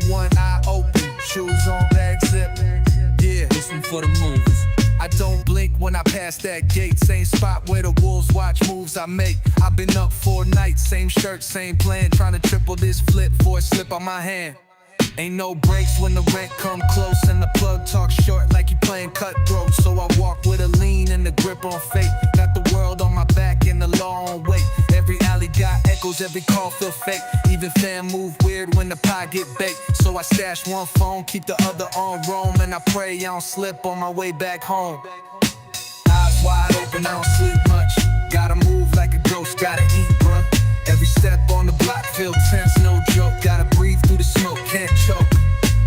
one eye open, shoes on, bag zip. Yeah, This one for the movers. I don't blink when I pass that gate. Same spot where the wolves watch moves I make. I've been up 4 nights, same shirt, same plan. Trying to triple this flip for a slip on my hand. Ain't no breaks when the rent come close and the plug talk short like he playing cutthroat. So I walk with a lean and the grip on fate. Got the world on my back and the law on weight. Every alley got echoes, every call feel fake. Even fam move weird when the pie get baked. So I stash one phone, keep the other on roam, and I pray I don't slip on my way back home. Eyes wide open, I don't sleep much. Gotta move like a ghost, gotta eat, bruh. Every step on the block feel tense, no joke. Gotta breathe through the smoke, can't choke.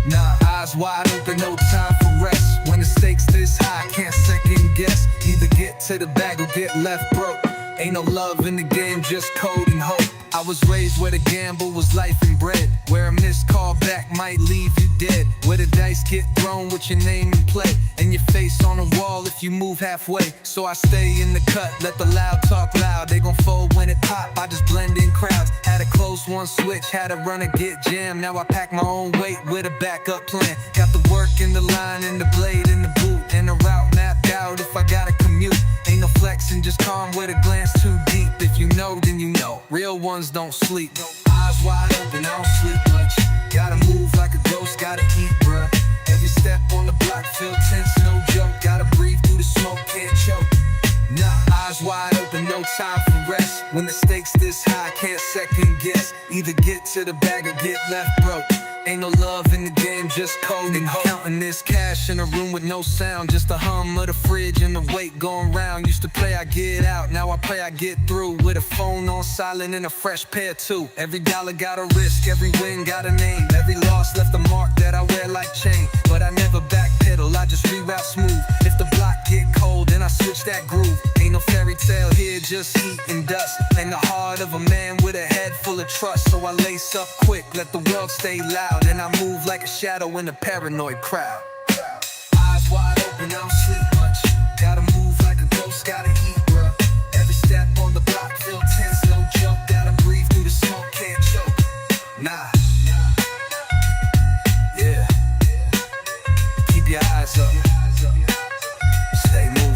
Nah, eyes wide open, no time for rest. When the stakes this high, can't second guess. Either get to the bag or get left broke. Ain't no love in the game, just code and hope. I was raised where the gamble was life and bread, where a missed call back might leave you dead, where the dice get thrown with your name in play, and your face on the wall if you move halfway. So I stay in the cut, let the loud talk loud. They gon' fold when it pop, I just blend in crowds. Had a close one switch, had a runner get jammed. Now I pack my own weight with a backup plan. Got the work in the line and the blade in the boot, and the route mapped out if I gotta commute. Ain't no flexing, just calm with a glance too deep. If you know, then you know. Real ones don't sleep. Eyes wide open, I don't sleep much. Gotta move like a ghost, gotta eat, bruh. Every step on the block feel tense, no joke. Gotta breathe through the smoke, can't choke. Nah, eyes wide open, no time for rest. When the stakes this high, can't second guess. Either get to the bag or get left broke. Ain't no love in the game, just code and hope. Counting this cash in a room with no sound, just the hum of the fridge and the weight going round. Used to play I get out, now I play I get through. With a phone on silent and a fresh pair too. Every dollar got a risk, every win got a name. Every loss left a mark that I wear like chain. But I never backpedal, I just reroute smooth. If the block get cold, then I switch that groove. Ain't no fairy tale here, just heat and dust. And the heart of a man with a head full of trust. So I lace up quick, let the world stay loud. And I move like a shadow in a paranoid crowd. Eyes wide open, I don't sleep much. Gotta move like a ghost, gotta eat, bruh. Every step on the block feel tense, no joke. Gotta breathe through the smoke, can't choke. Nah. Yeah. Keep your eyes up. Stay moving.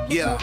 Yeah,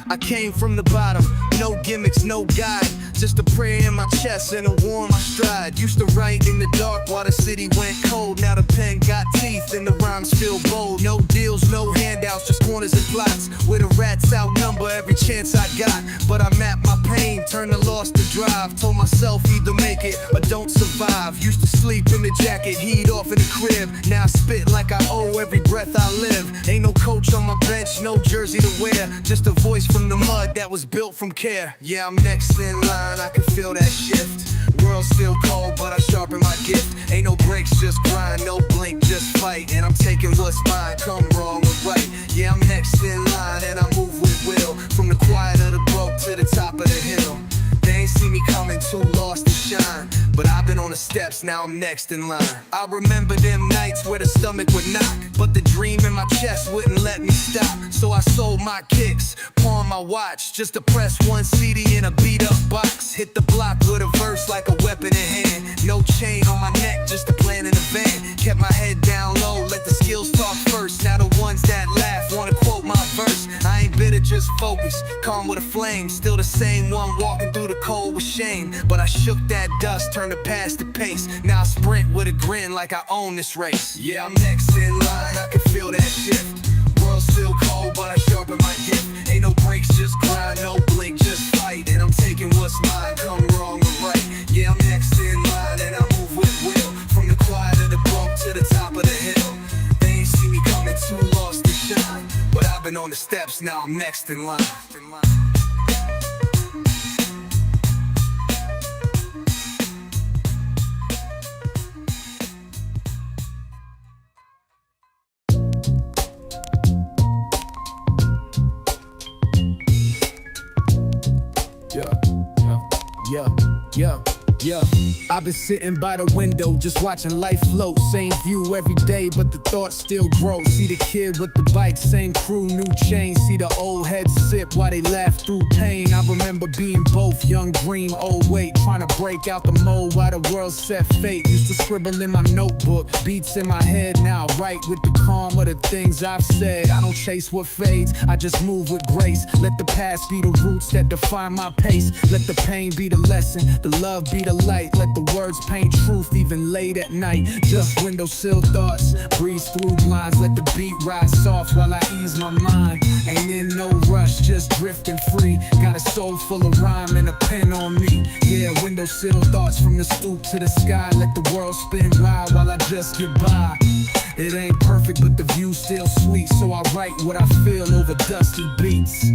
I came from the bottom, no gimmicks, no guide. Just a prayer in my chest and a warm stride. Used to write in the dark while the city went cold. Now the pen got teeth and the rhymes feel bold. No deals, no handouts, just corners and plots. Where the rats outnumber every chance I got. But I mapped my pain, turned the loss to drive. Told myself either make it or don't survive. Used to sleep in the jacket, heat off in the crib. Now I spit like I owe every breath I live. Ain't no coach on my bench, no jersey to wear. Just a voice from the mud that was built from care. Yeah, I'm next in line. I can feel that shift. World still cold, but I sharpen my gift. Ain't no breaks, just grind, no blink, just fight. And I'm taking what's mine, come wrong or right. Yeah, I'm next in line and I move with will. From the quiet of the broke to the top of the hill. They ain't see me coming, too lost to shine. But I've been on the steps, now I'm next in line. I remember them nights where the stomach would knock, but the dream in my chest wouldn't let me stop. So I sold my kicks, pawned my watch, just to press one CD in a beat up box. Hit the block with a verse like a weapon in hand. No chain on my neck, just a plan in the van. Kept my head down low, let the skills talk first. Now the ones that laugh wanna quote my verse. I ain't bitter, just focused, calm with a flame. Still the same one walking through the cold with shame. But I shook that dust, turned the past to pace. Now I sprint with a grin like I own this race. Yeah, I'm next in line, I can feel that shift. World still cold, but I sharpen my gift. Ain't no breaks, just grind, no blink, just fight. And I'm taking what's mine, come wrong or right. Yeah, I'm next in line and I move with will. From the quiet of the broke to the top of the hill. They ain't see me coming, too lost to shine. But I've been on the steps, now I'm next in line. Yeah, yeah. I've been sitting by the window, just watching life float. Same view every day, but the thoughts still grow. See the kid with the bike, same crew, new chain. See the old heads sip while they laugh through pain. I remember being both young, dream, old weight, trying to break out the mold while the world set fate. Used to scribble in my notebook, beats in my head. Now I write with the calm of the things I've said. I don't chase what fades, I just move with grace. Let the past be the roots that define my pace. Let the pain be the lesson, the love be the light. Let the words paint truth even late at night. Just windowsill thoughts, breeze through lines. Let the beat rise soft while I ease my mind. Ain't in no rush, just drifting free. Got a soul full of rhyme and a pen on me. Yeah, windowsill thoughts from the stoop to the sky. Let the world spin by while I just get by. It ain't perfect, but the view's still sweet, so I write what I feel over dusty beats.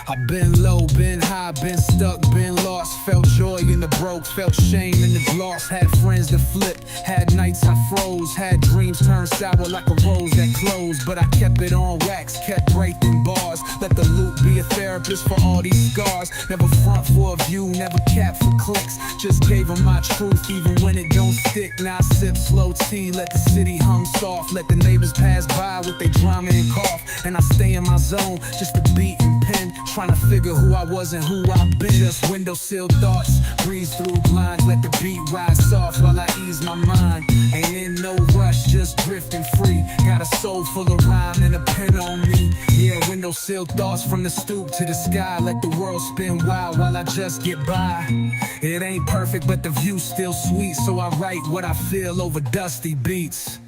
I've been low, been high, been stuck, been lost. Felt joy in the broke, felt shame in the gloss. Had friends that flipped, had nights I froze. Had dreams turn sour like a rose that closed. But I kept it on wax, kept breaking bars. Let the loop be a therapist for all these scars. Never front for a view, never cap for clicks. Just gave them my truth even when it don't stick. Now I sip slow tea, let the city hum soft. Let the neighbors pass by with their drama and cough. And I stay in my zone, just a beat and pen. Trying to figure who I was and who I've been. Just windowsill thoughts, breeze through blinds. Let the beat rise soft while I ease my mind. Ain't in no rush, just drifting free. Got a soul full of rhyme and a pen on me. Yeah, windowsill thoughts from the stoop to the sky. Let the world spin wild while I just get by. It ain't perfect, but the view's still sweet, so I write what I feel over dusty beats.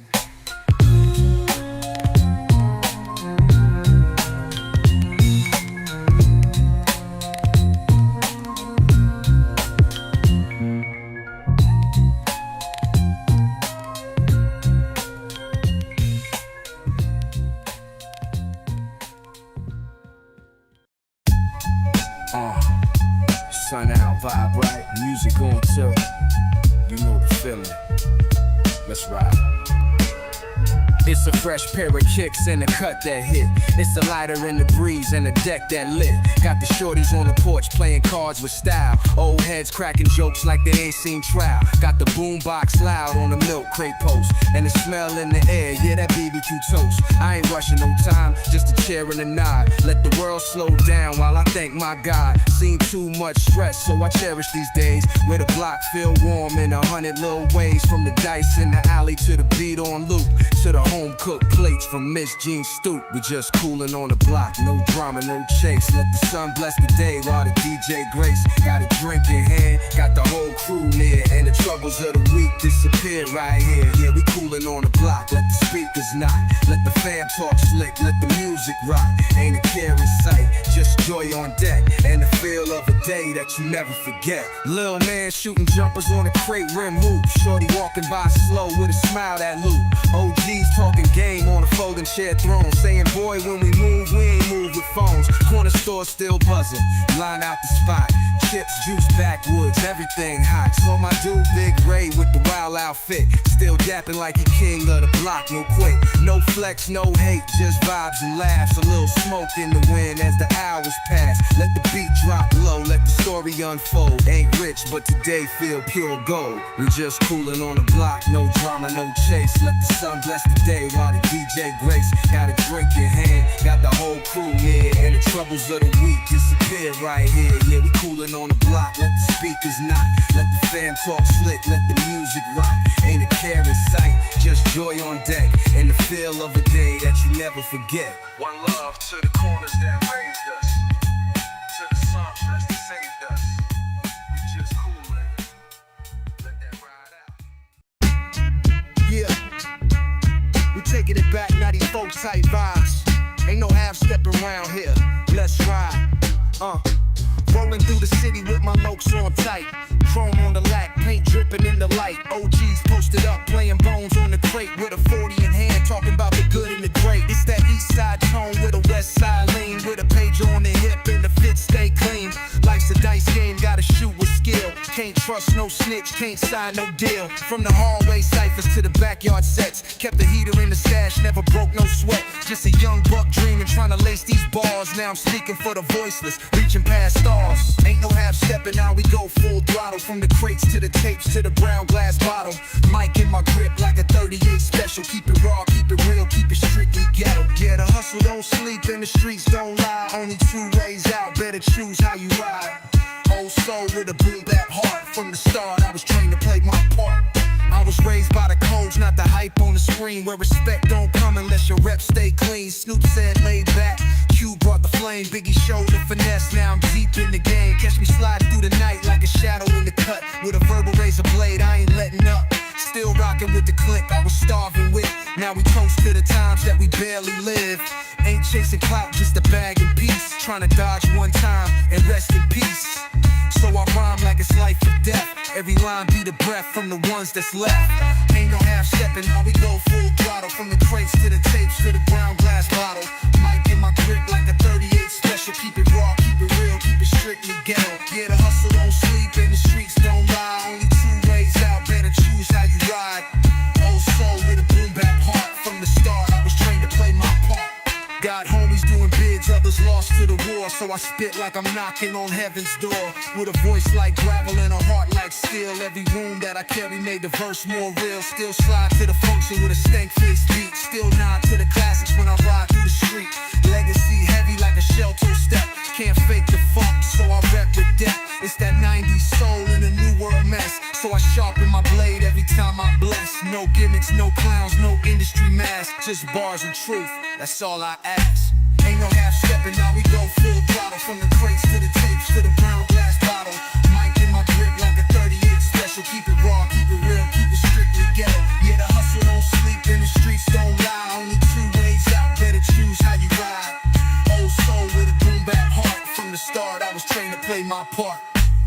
Sun out, vibe right, music on tilt. You know the feeling. Let's ride. It's a fresh pair of kicks and a cut that hit. It's the lighter in the breeze and a deck that lit. Got the shorties on the porch playing cards with style. Old heads cracking jokes like they ain't seen trial. Got the boombox loud on the milk crate post. And the smell in the air, yeah, that BBQ toast. I ain't rushing no time, just a chair and a nod. Let the world slow down while I thank my God. Seen too much stress, so I cherish these days. Where the block feel warm in 100 little ways. From the dice in the alley to the beat on loop. To the home cooked plates from Miss Jean Stoop. We just coolin' on the block, no drama, no chase. Let the sun bless the day while the DJ grace. Got a drink in hand, got the whole crew near. And the troubles of the week disappear right here. Yeah, we coolin' on the block, let the speakers knock. Let the fam talk slick, let the music rock. Ain't a care in sight, just joy on deck. And the feel of a day that you never forget. Lil' man shooting jumpers on a crate rim hoop. Shorty walking by slow with a smile that loop. OGs talking game on a folding chair throne. Saying boy when we move, we ain't move with phones. Corner store still buzzing, line out the spot. Chips, juice, backwoods, everything hot. Saw my dude Big Ray with the wild outfit. Still dapping like a king of the block, no quit. No flex, no hate, just vibes and laughs. A little smoke in the wind as the hours pass. Let the beat drop low, let the story unfold. Ain't rich, but today feel pure gold. We just coolin' on the block, no drama, no chase. Let the sun bless the day while the DJ grace. Got a drink in hand, got the whole crew near. And the troubles of the week disappear right here. Yeah, we coolin' on the block, let the speakers knock. Let the fam talk slick, let the music rock. Ain't a care in sight, just joy on deck. And the feel of a day that you never forget. One love to the corners that raised us, to the sunflowers that saved us. We just coolin', let that ride out. Yeah, we taking it back, 94 type vibes. Ain't no half stepping around here, let's ride. Rolling through the city with my lokes on tight. Chrome on the lack, paint dripping in the light. OGs posted up, playing bones on the crate. With a 40 in hand, talking about the good and the great. It's that east side tone with a west side lean. With a page on the hip and the fit stay clean. Life's a dice game, gotta shoot with skill. Can't trust no snitch, can't sign no deal. From the hallway ciphers to the backyard sets. Kept the heater in the stash, never broke no sweat. just a young buck dreaming, trying to lace these bars. Now I'm speaking for the voiceless, reaching past stars. Ain't no half stepping, now we go full throttle. From the crates to the tapes to the brown glass bottle. Mic in my grip like a 38 special. Keep it raw, keep it real, keep it strictly ghetto. Yeah, the hustle don't sleep and the streets don't lie. Only two ways out, better choose how you ride. Old soul with a boom bap heart. From the start I was trained to play my part. I was raised by the codes, not the hype on the screen, where respect don't come unless your rep stay clean. Snoop said laid back, Q brought the flame, Biggie showed the finesse. Now I'm deep in the game, catch me sliding through the night like a shadow in the cut. With a verbal razor blade, I ain't letting up. Still rocking with the click I was starving with. Now we toast to the times that we barely live. Ain't chasing clout, just a bag and peace. Trying to dodge one time and rest in peace. So I rhyme like it's life or death. Every line be the breath from the ones that's left. Ain't no half stepping, now we go full throttle. From the crates to the tapes to the brown glass bottle. Mic in my grip like a 38 special. Keep it raw, keep it real, keep it strictly ghetto. Yeah, the hustle don't sleep and the streets don't lie. Only two ways out, better choose how you ride. Old soul with a boom bap heart. From the start I was trained to play my part. Got homies doing bids, others lost to the war. So I spit like I'm knocking on heaven's door. With a voice like gravel and a heart like steel. Every wound that I carry made the verse more real. Still slide to the function with a stank face beat. Still nod to the classics when I ride through the street. Legacy heavy like a shell toe step. Can't fake the funk, so I rep with depth. It's that 90s soul in a new world mess. So I sharpen my blade every time I bless. No gimmicks, no clowns, no industry mask. Just bars and truth, that's all I ask. Ain't no half stepping, now we go full throttle. From the crates to the tapes to the brown glass bottle. Mic in my grip like a 38 special. Keep it raw, keep it real, keep it strictly ghetto. Yeah, the hustle don't sleep and the streets don't lie. Only two ways out, better choose how you ride. Old soul with a boom bap heart. From the start I was trained to play my part.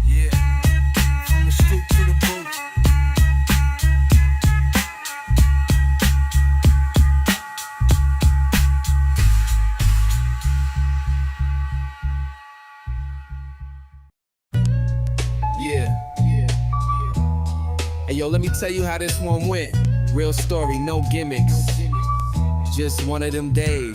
Yeah, from the stoop to the boot. Hey yo, let me tell you how this one went. Real story, no gimmicks. Just one of them days.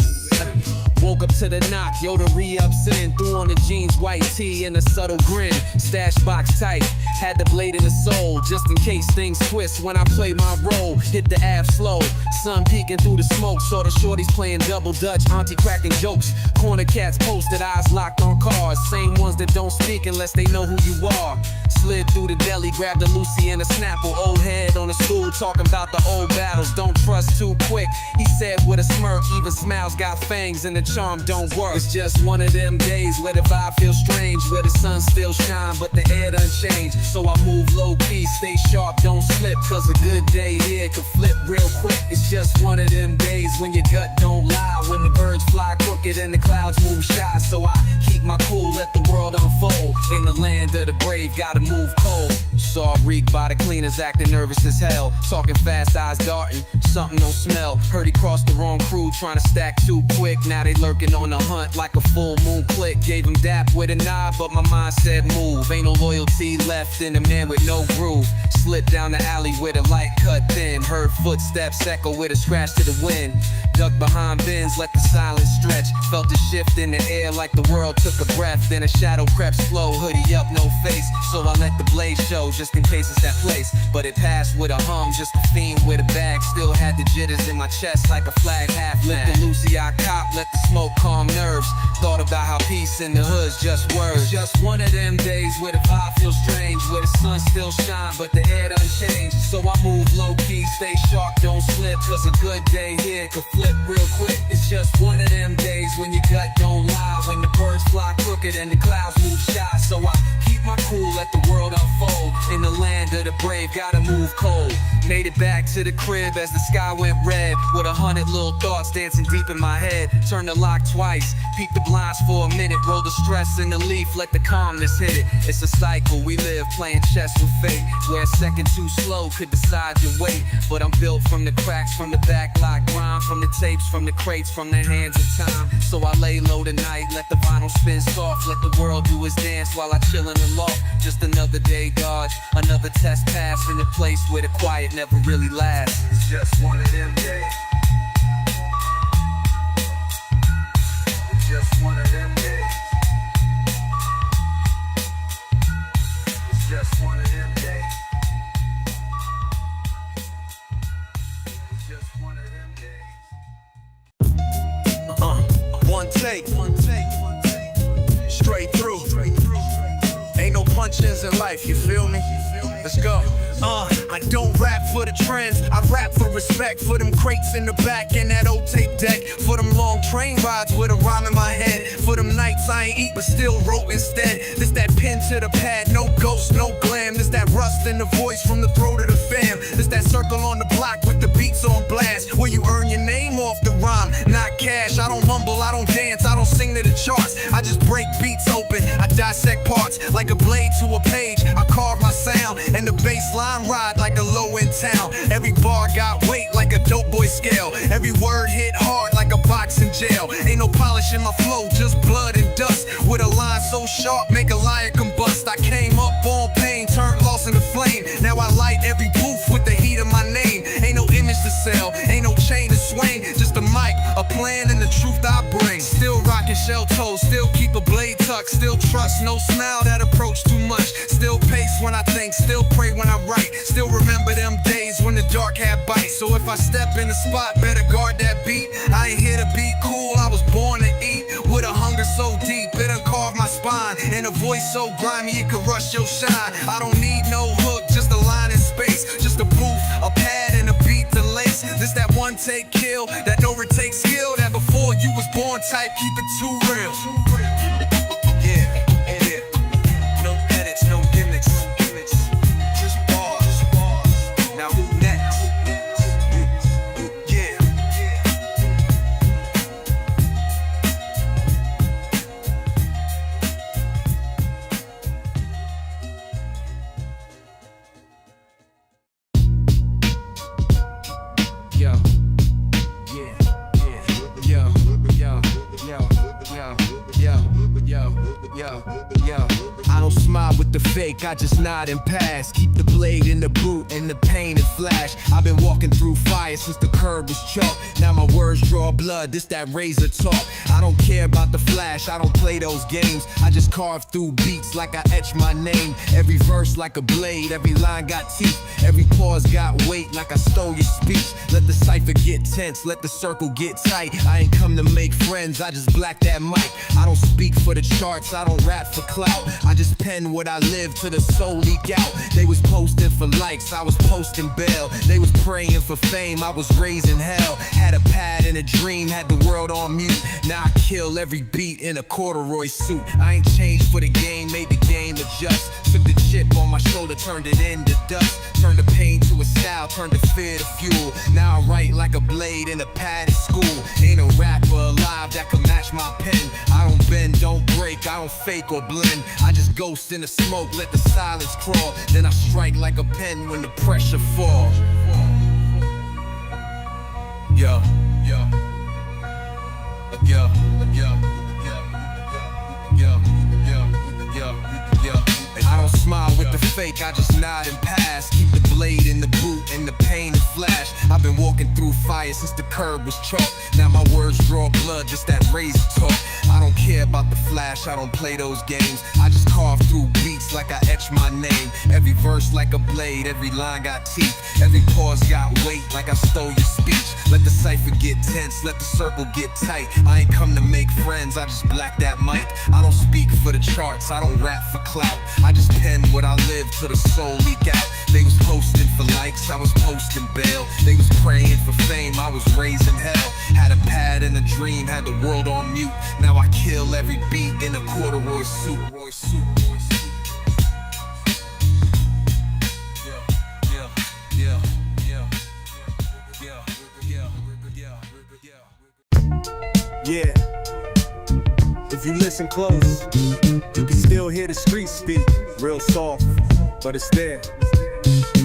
Woke up to the knock, yo, the re-ups in. Threw on the jeans, white tee, and a subtle grin. Stash box tight, had the blade in the soul, just in case things twist when I play my role. Hit the ab slow, sun peeking through the smoke. Saw the shorties playing double dutch, auntie cracking jokes. Corner cats posted, eyes locked on cars. Same ones that don't speak unless they know who you are. Slid through the deli, grabbed a Lucy and a Snapple. Old head on the stool, talking about the old battles. Don't trust too quick, he said with a smirk. Even smiles got fangs and the charm don't work. It's just one of them days where the vibe feels strange, where the sun still shine but the air done change. So I move low key, stay sharp, don't slip, cause a good day here could flip real quick. It's just one of them days when your gut don't lie, when the birds fly crooked and the clouds move shy. So I keep my cool, let the world unfold. In the land of the brave, gotta move cold. Saw reeked by the cleaners, acting nervous as hell. Talking fast, eyes darting, something don't smell. Heard he crossed the wrong crew, trying to stack too quick. Now they lurking on the hunt like a full moon click. Gave him dap with a nod, but my mind said move. Ain't no loyalty left in a man with no groove. Slid down the alley with a light cut thin. Heard footsteps echo with a scratch to the wind. Ducked behind bins, let the silence stretch. Felt the shift in the air like the world took a breath. Then a shadow crept slow, hoodie up, no face. So I let the blade show, just in case it's that place. But it passed with a hum, just a fiend with a bag. Still had the jitters in my chest like a flag half lit. The Lucy I cop, let the smoke calm nerves. Thought about how peace in the hood's just words. Just one of them days where the vibe feels strange, where the sun still shine but the air done changed. So I move low key, stay sharp, don't slip, cause a good day here could flip real quick. It's just one of them days when your gut don't lie, when the birds fly crooked and the clouds move shy. So I keep my cool, let the world unfold. In the land of the brave, gotta move cold. Made it back to the crib as the sky went red, with 100 little thoughts dancing deep in my head. Turn the lock twice, peek the blinds for a minute. Roll the stress in the leaf, let the calmness hit it. It's a cycle we live, playing chess with fate, where a second too slow could decide your weight. But I'm built from the cracks, from the backlot grind, from the tapes, from the crates, from the hands of time. So I lay low tonight, let the vinyl spin soft, let the world do its dance while I chill in the loft. Just another day dodge, another test pass in a place where the quiet never really lasts. It's just one of them days. lessons in life, you feel me? Let's go. I don't rap for the trends, I rap for respect. For them crates in the back and that old tape deck. For them long train rides with a rhyme in my head. For them nights I ain't eat but still wrote instead. This that pen to the pad, no ghost, no glam. This that rust in the voice from the throat of the fam. This that circle on the block with the beats on blast, where you earn your name off the rhyme, not cash. I don't mumble, I don't dance, I don't sing to the charts. I just break beats open, I dissect parts like a blade to a page. I carve my sound and the bass line ride like a low in town. Every bar got weight like a dope boy scale. Every word hit hard like a box in jail. Ain't no polish in my flow, just blood and dust. With a line so sharp, make a liar combust. I came up on pain, turned lost in the flame. Now I light every booth with the heat of my name. Ain't no image to sell, ain't no chain to swing. Just a mic, a plan, and the truth I bring. Still rockin' shell toes, still keep a blade tucked. Still trust, no smile that approach too much. Still pace when I think, still pray when I write. Still remember them days when the dark had bites. So if I step in the spot, better guard that beat. I ain't here to be cool, I was born to eat. With a hunger so deep, it done carved my spine. And a voice so grimy, it could rush your shine. I don't need no hook, just a line in space. Just a booth, a pad, and a beat to lace. This that one take kill, that no retake skill. That before you was born type, keep it too real. Yeah, and it. No edits, no gimmicks. Just bars. Now who next? Yeah. Yo. Yo. I don't smile with the fake, I just nod and pass. Keep the blade in the boot and the pain and flash. I've been walking through fire since the curb was chalk. Now my words draw blood, this that razor talk. I don't care about the flash, I don't play those games. I just carve through beats like I etch my name. Every verse like a blade, every line got teeth. Every pause got weight like I stole your speech. Let the cipher get tense, let the circle get tight. I ain't come to make friends, I just black that mic. I don't speak for the charts, I don't rap for clout. I just pen what I live to the soul leak out. They was posting for likes, I was posting bail. They was praying for fame, I was raising hell. Had a pad and a dream, had the world on mute. Now I kill every beat in a corduroy suit. I ain't changed for the game, made the game adjust. Took the chip on my shoulder, turned it into dust. Turned the pain to a style, turned the fear to fuel. Now I write like a blade in a pad at school. Ain't a rapper alive that can match my pen. I don't bend, don't break, I don't fake or blend. I just ghost in the smoke, let the silence crawl. Then I strike like a pen when the pressure falls. Yo. I don't smile with the fake, I just nod and pass. Keep the blade in the boot and the pain and flash. I've been walking through fire since the curb was chalk. Now my words draw blood, just that razor talk. I don't care about the flash, I don't play those games. I just carve through beats like I etch my name. Every verse like a blade, every line got teeth. Every pause got weight like I stole your speech. Let the cipher get tense, let the circle get tight. I ain't come to make friends, I just black that mic. I don't speak for the charts, I don't rap for clout. I just pen what I live till the soul leak out. They was posting for likes, I was posting bail. They was praying for fame, I was raising hell. Had a pad and a dream, had the world on mute. Now I kill every beat in a corduroy suit. Yeah. If you listen close, you can still hear the streets speak. Real soft, but it's there.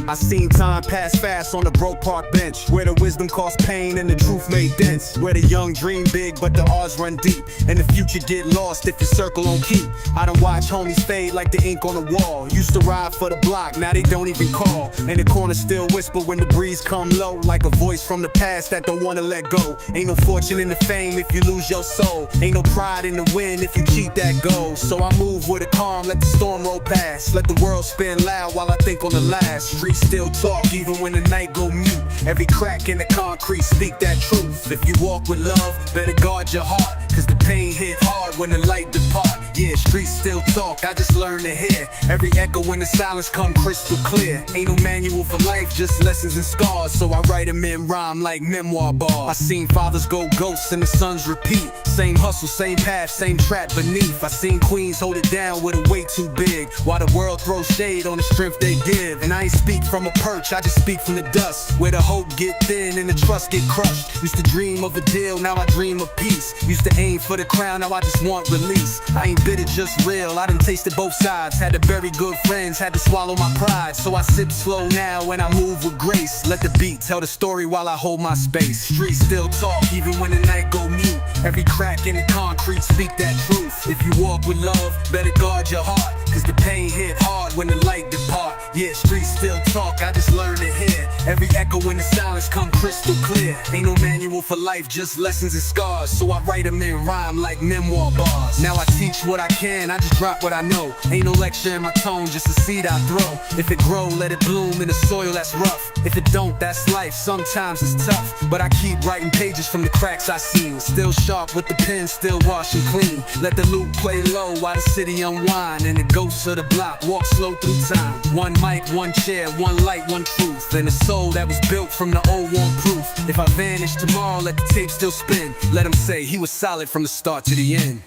I seen time pass fast on the broke park bench, where the wisdom caused pain and the truth made dense. Where the young dream big but the odds run deep, and the future get lost if your circle don't keep. I done watch homies fade like the ink on the wall. Used to ride for the block, now they don't even call. And the corner still whisper when the breeze come low, like a voice from the past that don't wanna let go. Ain't no fortune in the fame if you lose your soul. Ain't no pride in the win if you cheat that goal. So I move with a calm, let the storm roll past. Let the world spin loud while I think on the last. Streets still talk even when the night go mute. Every crack in the concrete speak that truth. If you walk with love, better guard your heart, cause the pain hit hard when the light depart. Yeah, streets still talk, I just learn to hear. Every echo in the silence come crystal clear. Ain't no manual for life, just lessons and scars. So I write them in rhyme like memoir bars. I seen fathers go ghosts and the sons repeat. Same hustle, same path, same trap beneath. I seen queens hold it down with a weight too big, while the world throws shade on the strength they give. And I ain't speak from a perch, I just speak from the dust, where the hope get thin and the trust get crushed. Used to dream of a deal, now I dream of peace. Used to aim for the crown, now I just want release. I ain't bitter, just real, I done tasted both sides. Had to bury good friends, had to swallow my pride. So I sip slow now and I move with grace. Let the beat tell the story while I hold my space. Streets still talk, even when the night go mute. Every crack in the concrete speak that truth. If you walk with love, better guard your heart, cause the pain hit hard when the light depart. Yeah, streets still talk, I just learn to hear. Every echo in the silence come crystal clear. Ain't no manual for life, just lessons and scars. So I write them in rhyme like memoir bars. Now I teach what I can, I just drop what I know. Ain't no lecture in my tone, just a seed I throw. If it grow, let it bloom in the soil that's rough. If it don't, that's life, sometimes it's tough. But I keep writing pages from the cracks I seen. Still sharp with the pen, still washing clean. Let the loop play low while the city unwind, and the ghosts of the block walk slow through time. One mic, one chair, one light, one truth, and a soul that was built from the old want proof. If I vanish tomorrow, let the tape still spin. Let them say he was solid from the start to the end.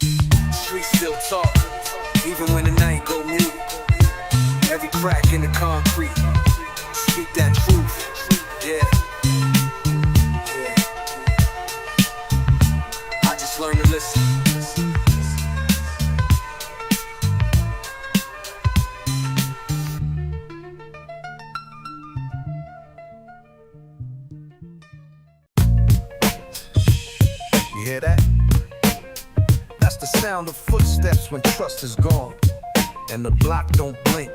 Streets still talk, even when the night go mute. Every crack in the concrete, speak that truth. Yeah. I just learned to listen. You hear that? That's the sound of footsteps when trust is gone and the block don't blink.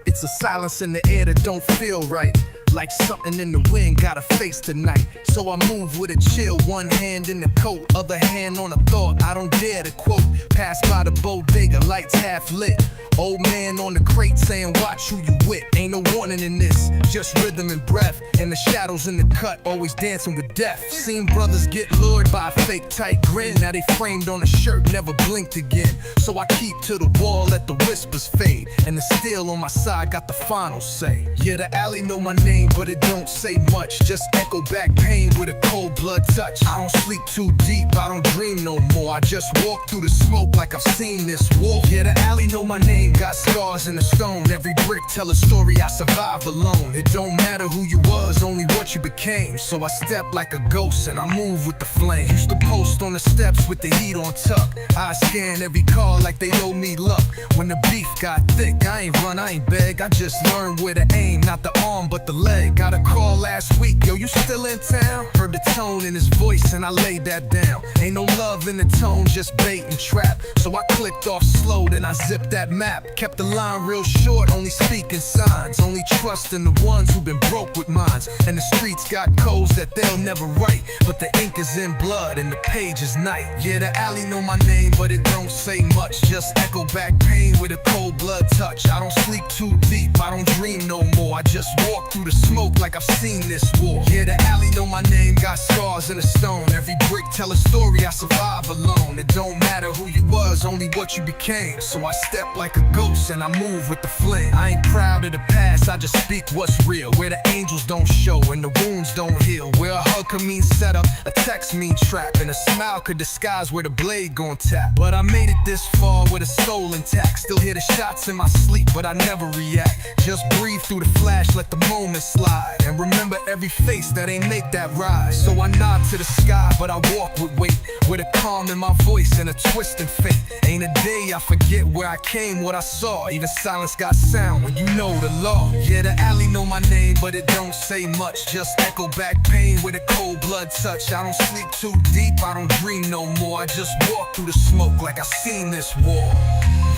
It's a silence in the air that don't feel right, like something in the wind got a face tonight. So I move with a chill, one hand in the coat, other hand on a thought I don't dare to quote. Pass by the bodega, lights half lit. Old man on the crate saying watch who you with. Ain't no warning in this, just rhythm and breath. And the shadows in the cut, always dancing with death. Seen brothers get lured by a fake tight grin. Now they framed on a shirt, never blinked again. So I keep to the wall, let the whispers fade, and the steel on my side got the final say. Yeah, the alley know my name, but it don't say much. Just echo back pain with a cold blood touch. I don't sleep too deep, I don't dream no more. I just walk through the smoke like I've seen this war. Yeah, the alley know my name, got scars in the stone. Every brick tell a story I survived alone. It don't matter who you was, only what you became. So I step like a ghost and I move with the flame. Used to post on the steps with the heat on tuck. I scan every car like they owe me luck. When the beef got thick, I ain't run, I ain't beg. I just learned where to aim, not the arm but the leg. Got a call last week, yo, you still in town? Heard the tone in his voice and I laid that down. Ain't no love in the tone, just bait and trap. So I clicked off slow, then I zipped that map. Kept the line real short, only speaking signs. Only trusting the ones who've been broke with minds. And the streets got codes that they'll never write, but the ink is in blood and the page is night. Yeah, the alley know my name, but it don't say much. Just echo back pain with a cold blood touch. I don't sleep too deep, I don't dream no more. I just walk through the smoke like I've seen this war. Yeah, the alley know my name, got scars in the stone. Every brick tell a story I survive alone. It don't matter who you was, only what you became. So I step like a ghost and I move with the flame. I ain't proud of the past, I just speak what's real. Where the angels don't show and the wounds don't heal. Where a hug could mean setup, a text mean trap, and a smile could disguise where the blade gon' tap. But I made it this far with a soul intact. Still hear the shots in my sleep, but I never react. Just breathe through the flash, let the moment slide. And remember every face that ain't make that rise. So I nod to the sky, but I walk with weight, with a calm in my voice and a twist in fate. Ain't a day I forget where I came, what I saw. Even silence got sound when you know the law. Yeah, the alley know my name, but it don't say much. Just echo back pain with a cold blood touch. I don't sleep too deep, I don't dream no more. I just walk through the smoke like I've seen this war.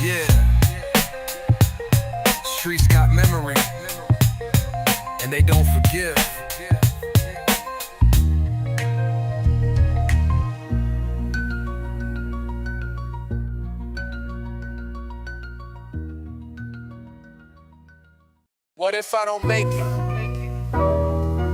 Yeah. Streets got memory, and they don't forgive. What if I don't make it?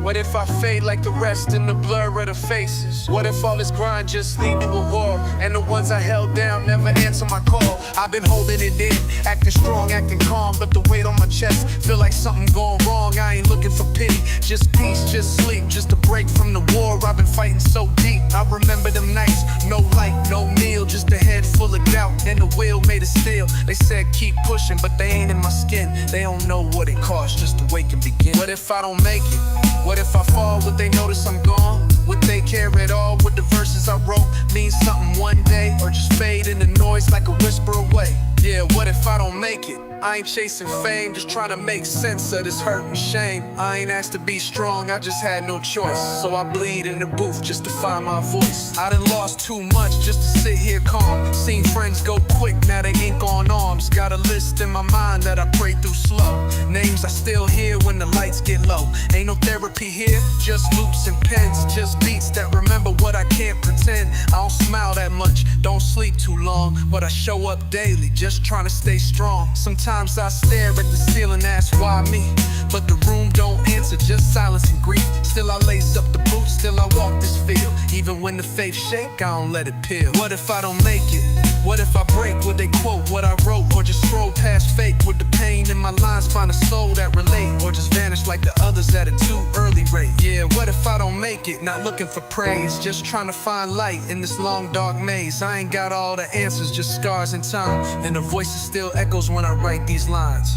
What if I fade like the rest in the blur of the faces? What if all this grind just lead to a war, and the ones I held down never answer my call? I've been holding it in, acting strong, acting calm, but the weight on my chest feel like something going wrong. I ain't looking for pity, just peace, just sleep, just a break from the war. I've been fighting so deep. I remember them nights, no light, no meal, just a head full of doubt and the will made of steel. They said keep pushing, but they ain't in my skin. They don't know what it costs just to wake and begin. What if I don't make it? What if I fall? Would they notice I'm gone? Would they care at all? Would the verses I wrote mean something one day, or just fade in the noise like a whisper away? Yeah, what if I don't make it? I ain't chasing fame, just trying to make sense of this hurt and shame. I ain't asked to be strong, I just had no choice. So I bleed in the booth just to find my voice. I done lost too much just to sit here calm. Seen friends go quick, now they ink on arms. Got a list in my mind that I pray through slow. Names I still hear when the lights get low. Ain't no therapy here, just loops and pens. Just beats that remember what I can't pretend. I don't smile that much, don't sleep too long, but I show up daily, just trying to stay strong. Sometimes I stare at the ceiling, ask why me, but the room don't answer, just silence and grief. Still I lace up the boots, still I walk this field. Even when the faith shake, I don't let it peel. What if I don't make it? What if I break? Would they quote what I wrote, or just scroll past fake? Would the pain in my lines find a soul that relate, or just vanish like the others at a too early rate? Yeah, what if I don't make it? Not looking for praise, just trying to find light in this long dark maze. I ain't got all the answers, just scars in time, and the voices still echoes when I write these lines.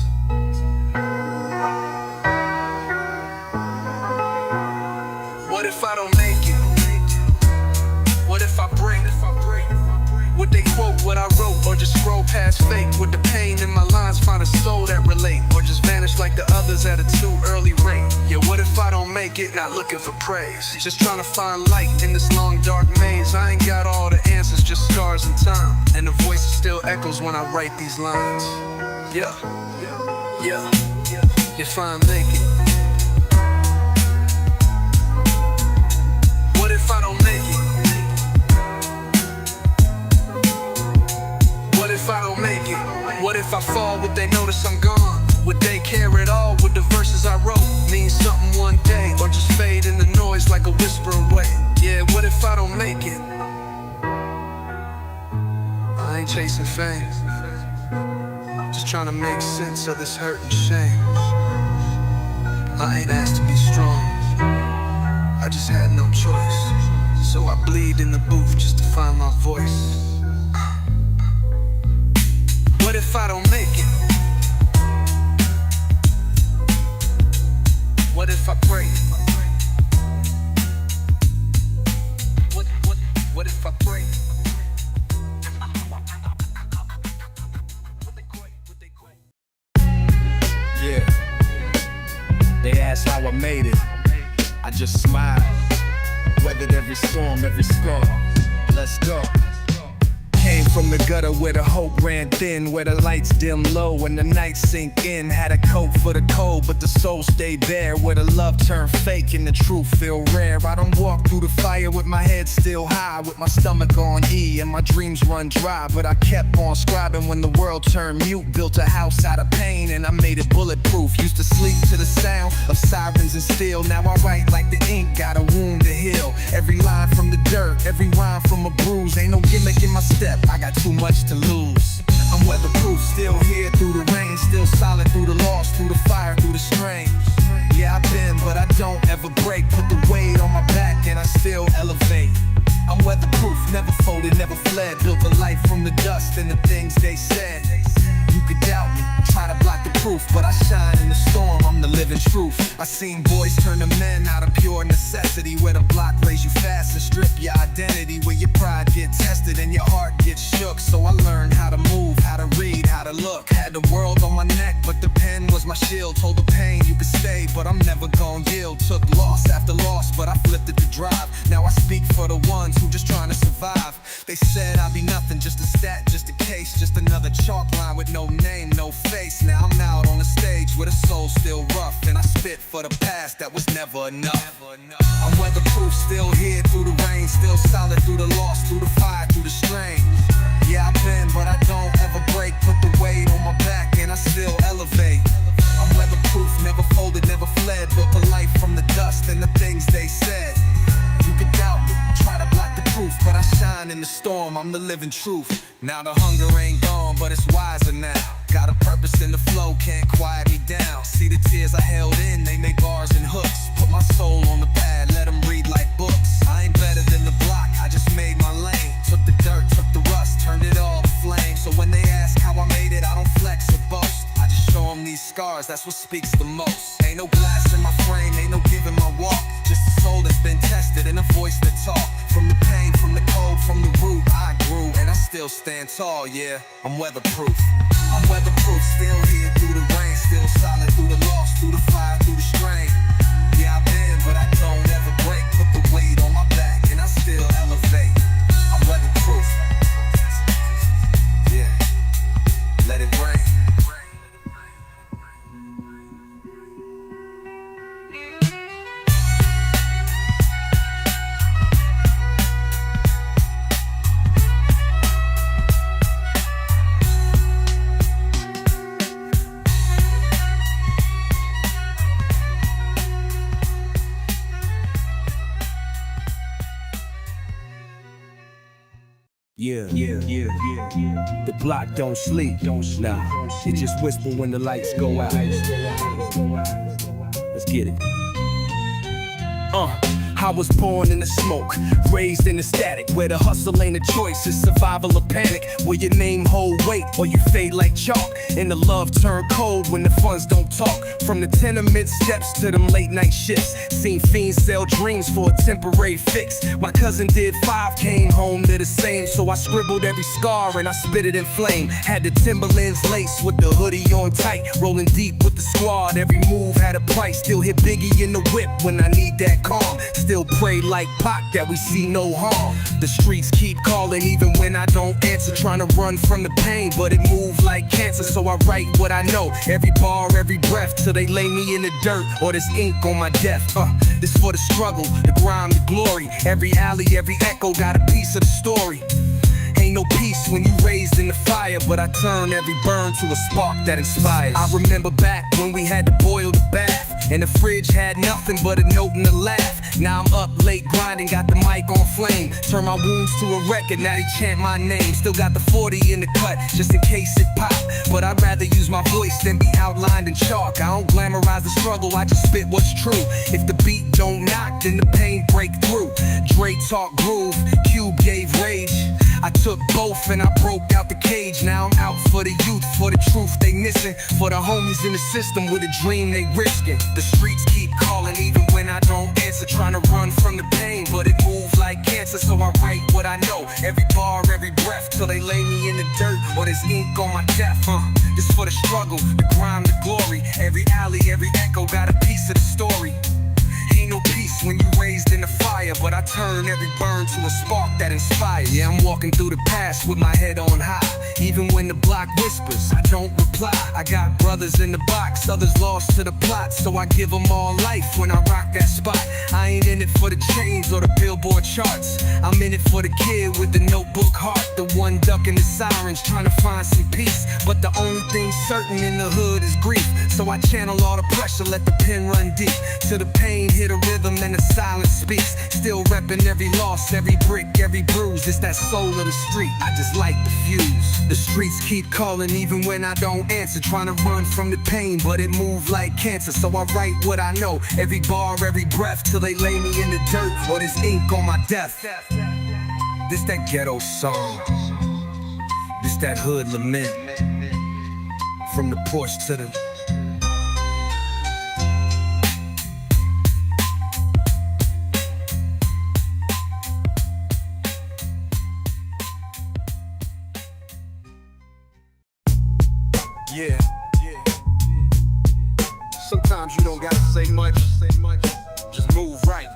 What if I don't make it? What if I break? Would they quote what I wrote, or just scroll past fake? Would the pain in my lines find a soul that relate, or just vanish like the others at a too early rate? Yeah, what if I don't make it? Not looking for praise, just trying to find light in this long dark maze. I ain't got all the answers, just scars in time, and the voice still echoes when I write these lines. Yeah, if I make it. What if I don't make it? What if I don't make it? What if I fall? Would they notice I'm gone? Would they care at all? Would the verses I wrote mean something one day, or just fade in the noise like a whisper away? Yeah, what if I don't make it? I ain't chasing fame, just trying to make sense of this hurt and shame. I ain't asked to be strong, I just had no choice. So I bleed in the booth just to find my voice. What if I don't make it? What if I break? What if I break? Yeah. They asked how I made it. I just smiled. Weathered every storm, every scar. Let's go. Came from the gutter where the hope ran thin, where the lights dim low and the nights sink in. Had a coat for the cold, but the soul stayed there, where the love turned fake and the truth feel rare. I don't walk through the fire with my head still high, with my stomach on E and my dreams run dry. But I kept on scribing when the world turned mute. Built a house out of pain and I made it bulletproof. Used to sleep to the sound of sirens and steel. Now I write like the ink got a wound to heal. Every line from the dirt, every rhyme from a bruise. Ain't no gimmick in my step, I got too much to lose. I'm weatherproof, still here through the rain, still solid through the loss, through the fire, through the strain. Yeah, I've been, but I don't ever break. Put the weight on my back and I still elevate. I'm weatherproof, never folded, never fled. Built a life from the dust and the things they said. You could doubt me, try to block the proof, but I shine in the storm, I'm the living truth. I seen boys turn to men out of pure necessity, where the block lays you fast and strip your identity, where your pride gets tested and your heart gets shook. So I learned how to move, how to read, how to look. Had the world on my neck, but the pen was my shield. Told the pain you could stay, but I'm never gonna yield. Took loss after loss, but I flipped it to drive. Now I speak for the ones who just trying to survive. They said I'd be nothing, just a stat, just a case, just another chalk line with no name, no face. Now I'm out on the stage with a soul still rough, and I spit for the past that was never enough. I'm weatherproof, still here through the rain, still solid through the loss, through the fire, through the strain. Yeah, I've been, but I don't ever break. Put the weight on my back and I still elevate. I'm weatherproof, never folded, never fled. Built a life from the dust and the sunshine in the storm, I'm the living truth. Now the hunger ain't gone, but it's wiser now. Got a purpose in the flow, can't quiet me down. See the tears I held in, they make bars and hooks. Put my soul on the pad, let them read like books. I ain't better than the block, I just made my lane. Took the dirt, took the rust, turned it all to flame. So when they ask how I made it, I don't flex or boast. I just show them these scars, that's what speaks the most. Ain't no glass in my frame, ain't no giving my walk. Just a soul that's been tested and a voice that talk. From the pain, from the cold, from the root, I grew. And I still stand tall, yeah, I'm weatherproof. I'm weatherproof, still here through the rain. Still solid through the loss, through the fire, through the strain. Yeah, I bend, but I don't ever break. Put the weight on my back and I still elevate. I'm weatherproof. Yeah, let it rain. Yeah. The block don't sleep, nah. It just whisper when the lights go out. Let's get it. I was born in the smoke, raised in the static, where the hustle ain't a choice, it's survival or panic. Where your name hold weight, or you fade like chalk, and the love turn cold when the funds don't talk. From the tenement steps to them late night shifts, seen fiends sell dreams for a temporary fix. My cousin did 5, came home to the same, so I scribbled every scar and I spit it in flame. Had the Timberlands laced with the hoodie on tight, rolling deep with the squad, every move had a price. Still hit Biggie in the whip when I need that calm. Still pray like Pac that we see no harm. The streets keep calling even when I don't answer. Trying to run from the pain, but it moves like cancer. So I write what I know, every bar, every breath, till they lay me in the dirt or there's ink on my death. This for the struggle, the grind, the glory. Every alley, every echo got a piece of the story. Ain't no peace when you raised in the fire, but I turn every burn to a spark that inspires. I remember back when we had to boil the bath, and the fridge had nothing but a note and a laugh. Now I'm up late grinding, got the mic on flame. Turn my wounds to a record, now they chant my name. Still got the 40 in the cut, just in case it pop. But I'd rather use my voice than be outlined in chalk. I don't glamorize the struggle, I just spit what's true. If the beat don't knock, then the pain break through. Dre talk groove, Cube gave rage. I took both and I broke out the cage. Now I'm out for the youth, for the truth they missing, for the homies in the system with a dream they risking. The streets keep calling even when I don't answer. Trying to run from the pain, but it moves like cancer. So I write what I know, every bar, every breath, till they lay me in the dirt or there's ink on my death. This for the struggle, the grind, the glory. Every alley, every echo got a piece of the story. Ain't no peace when you raised in the fire, but I turn every burn to a spark that inspires. Yeah, I'm walking through the past with my head on high. Even when the block whispers, I don't reply. I got brothers in the box, others lost to the plot, so I give them all life when I rock that spot. I ain't in it for the chains or the Billboard charts. I'm in it for the kid with the notebook heart, the one ducking the sirens, trying to find some peace. But the only thing certain in the hood is grief, so I channel all the pressure, let the pen run deep, till the pain hit a rhythm and the silence speaks. Still repping every loss, every brick, every bruise. It's that soul of the street, I just like the fuse. The streets keep calling even when I don't answer. Trying to run from the pain, but it moves like cancer. So I write what I know, every bar, every breath, till they lay me in the dirt or there's ink on my death. This that ghetto song, this that hood lament. From the porch to the yeah. Sometimes you don't gotta say much, just move right.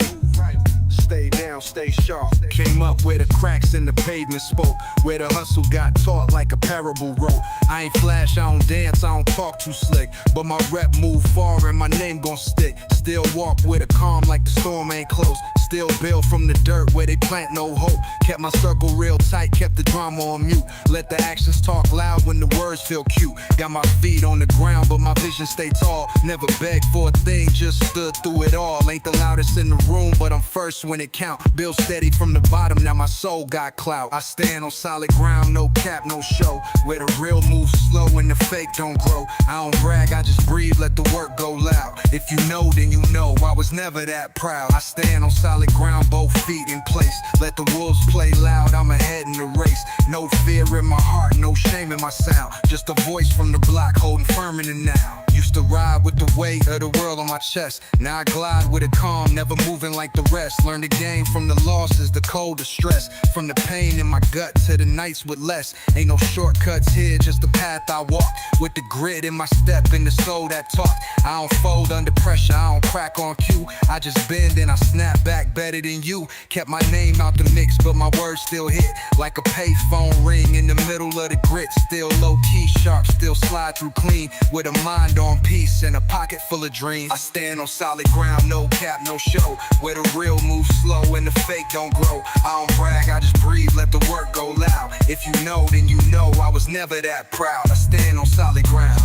Stay down, stay sharp. Came up where the cracks in the pavement spoke, where the hustle got taught like a parable wrote. I ain't flash, I don't dance, I don't talk too slick, but my rep move far and my name gon' stick. Still walk with a calm like the storm ain't close. Still build from the dirt where they plant no hope. Kept my circle real tight, kept the drama on mute. Let the actions talk loud when the words feel cute. Got my feet on the ground, but my vision stay tall. Never begged for a thing, just stood through it all. Ain't the loudest in the room, but I'm first when it count. Built steady from the bottom, now my soul got clout. I stand on solid ground, no cap, no show. Where the real moves slow and the fake don't grow. I don't brag, I just breathe, let the work go loud. If you know, then you know, I was never that proud. I stand on solid ground, both feet in place. Let the wolves play loud, I'm ahead in the race. No fear in my heart, no shame in my sound. Just a voice from the block, holding firm in the now. Used to ride with the weight of the world on my chest. Now I glide with a calm, never moving like the rest. Learn the game from the losses, the cold, the stress. From the pain in my gut to the nights with less. Ain't no shortcuts here, just the path I walk. With the grit in my step and the soul that talk. I don't fold under pressure, I don't crack on cue. I just bend and I snap back better than you. Kept my name out the mix, but my words still hit like a payphone ring in the middle of the grit. Still low-key sharp, still slide through clean. With a mind on peace and a pocket full of dreams. I stand on solid ground, no cap, no show. Where the real moves slow and the fake don't grow. I don't brag, I just breathe, let the work go loud. If you know, then you know, I was never that proud. I stand on solid ground.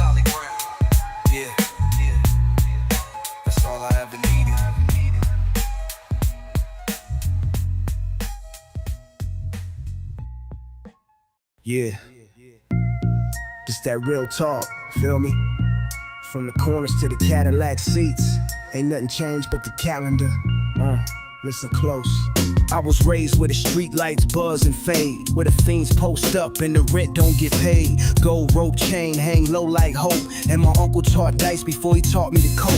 Yeah, that's all I ever needed. Yeah, just that real talk, feel me? From the corners to the Cadillac seats, ain't nothing changed but the calendar. Listen close. I was raised where the street lights buzz and fade, where the fiends post up and the rent don't get paid. Gold rope chain hang low like hope, and my uncle taught dice before he taught me to cope.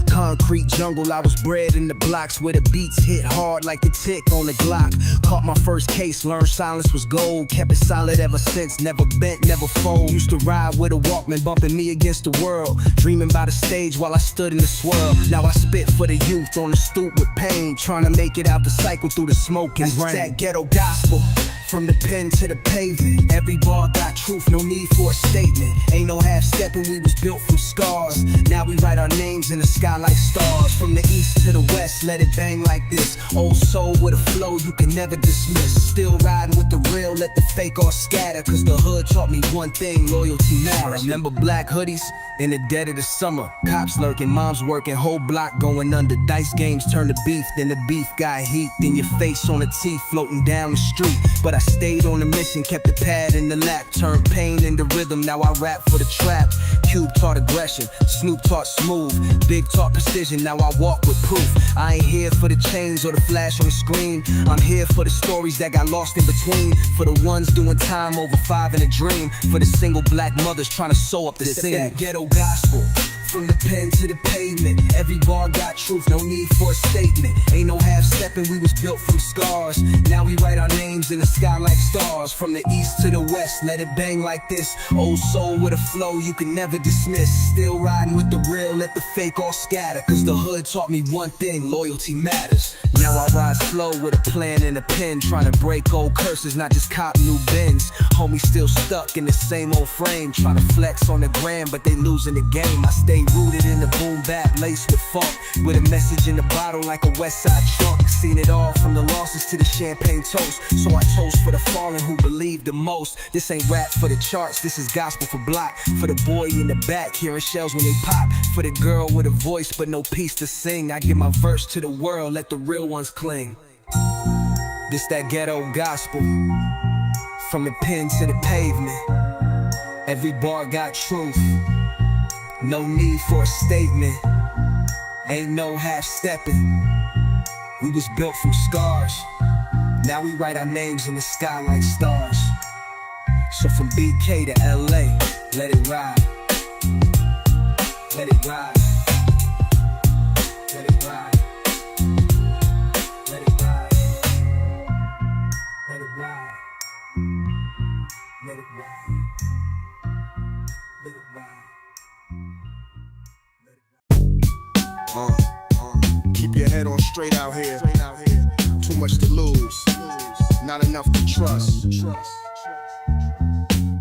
Concrete jungle, I was bred in the blocks where the beats hit hard like the tick on the Glock. Caught my first case, learned silence was gold. Kept it solid ever since, never bent, never fold. Used to ride with a Walkman, bumping me against the world. Dreaming by the stage while I stood in the swirl. Now I spit for the youth on the stoop with pain, trying to make it out the cycle through the smoke and rain. That ghetto gospel, from the pen to the pavement. Every bar got truth, no need for a statement. Ain't no half-stepping, we was built from scars. Now we write our names in the sky like stars. From the east to the west, let it bang like this. Old soul with a flow you can never dismiss. Still riding with the real, let the fake all scatter. Cause the hood taught me one thing, loyalty matters. Remember black hoodies in the dead of the summer? Cops lurking, moms working, whole block going under. Dice games turn to beef, then the beef got heat. Then your face on the teeth floating down the street. But I stayed on the mission, kept the pad in the lap. Turned pain into rhythm, now I rap for the trap. Cube taught aggression, Snoop taught smooth. Big taught precision, now I walk with proof. I ain't here for the chains or the flash on the screen. I'm here for the stories that got lost in between. For the ones doing time over 5 in a dream. For the single black mothers trying to sew up the scene. That ghetto gospel, from the pen to the pavement. Every bar got truth, no need for a statement. Ain't no half-stepping, we was built from scars. Now we write our names in the sky like stars. From the east to the west, let it bang like this. Old soul with a flow you can never dismiss. Still riding with the real, let the fake all scatter. Cause the hood taught me one thing, loyalty matters. Now I ride slow with a plan and a pen, trying to break old curses, not just cop new bends. Homie still stuck in the same old frame, trying to flex on the gram, but they losing the game. I stay rooted in the boom bap, laced with funk, with a message in the bottle like a West Side trunk. Seen it all from the losses to the champagne toast, so I toast for the fallen who believe the most. This ain't rap for the charts, this is gospel for block. For the boy in the back, hearing shells when they pop. For the girl with a voice but no peace to sing. I give my verse to the world, let the real ones cling. This that ghetto gospel, from the pen to the pavement. Every bar got truth, no need for a statement. Ain't no half-stepping, we was built from scars. Now we write our names in the sky like stars. So from BK to LA, let it ride. Let it ride. Let it ride. Let it ride. Let it ride. Let it ride. Let it ride. Keep your head on straight out here. Too much to lose, not enough to trust.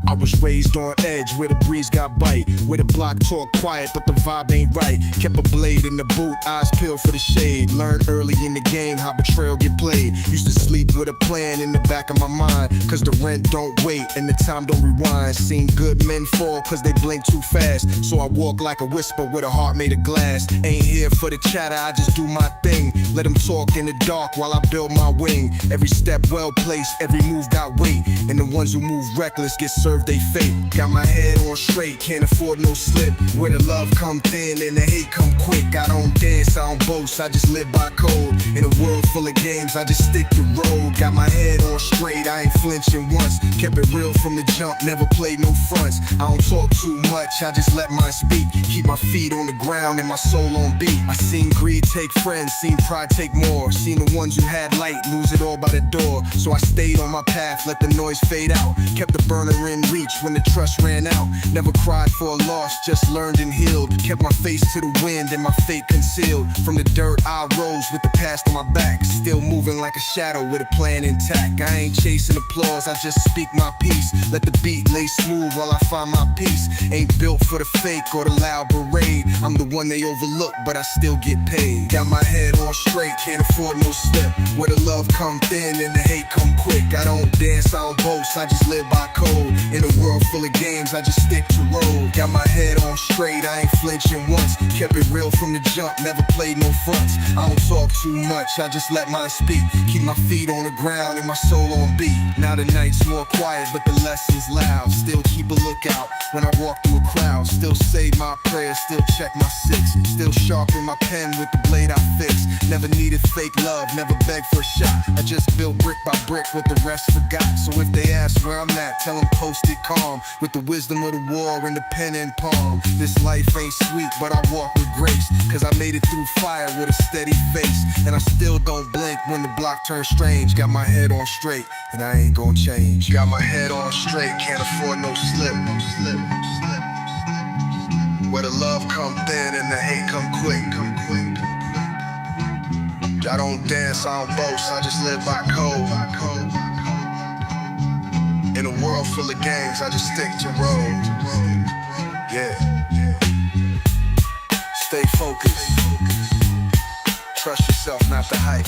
I was raised on edge, where the breeze got bite, where the block talk quiet, but the vibe ain't right. Kept a blade in the boot, eyes peeled for the shade. Learned early in the game how betrayal get played. Used to sleep with a plan in the back of my mind, cause the rent don't wait and the time don't rewind. Seen good men fall cause they blink too fast, so I walk like a whisper with a heart made of glass. Ain't here for the chatter, I just do my thing. Let them talk in the dark while I build my wing. Every step well placed, every move got weight, and the ones who move reckless get served they fate. Got my head on straight, can't afford no slip. Where the love come thin and the hate come quick. I don't dance, I don't boast, I just live by code. In a world full of games, I just stick to road. Got my head on straight, I ain't flinching once. Kept it real from the jump, never played no fronts. I don't talk too much, I just let mine speak. Keep my feet on the ground and my soul on beat. I seen greed take friends, seen pride take more. Seen the ones who had light lose it all by the door. So I stayed on my path, let the noise fade out. Kept the burner in reach when the trust ran out. Never cried for a loss, just learned and healed. Kept my face to the wind and my fate concealed. From the dirt I rose with the past on my back. Still moving like a shadow with a plan intact. I ain't chasing applause, I just speak my peace. Let the beat lay smooth while I find my peace. Ain't built for the fake or the loud parade. I'm the one they overlook, but I still get paid. Got my head on straight, can't afford no slip. Where the love come thin and the hate come quick. I don't dance, I don't boast, I just live by code. In a world full of games, I just stick to road. Got my head on straight, I ain't flinching once. Kept it real from the jump, never played no fronts. I don't talk too much, I just let mine speak. Keep my feet on the ground and my soul on beat. Now the night's more quiet, but the lesson's loud. Still keep a lookout when I walk through a crowd. Still say my prayers, still check my six. Still sharpen my pen with the blade I fix. Never needed fake love, never begged for a shot. I just built brick by brick what the rest forgot. So if they ask where I'm at, tell them posted calm, with the wisdom of the war and the pen and palm. This life ain't sweet, but I walk with grace, cause I made it through fire with a steady face. And I still don't blink when the block turns strange. Got my head on straight, and I ain't gon' change. Got my head on straight, can't afford no slip. Where the love come thin and the hate come quick. I don't dance, I don't boast, I just live by code. In a world full of games, I just stick to road. Yeah. Stay focused. Trust yourself, not the hype.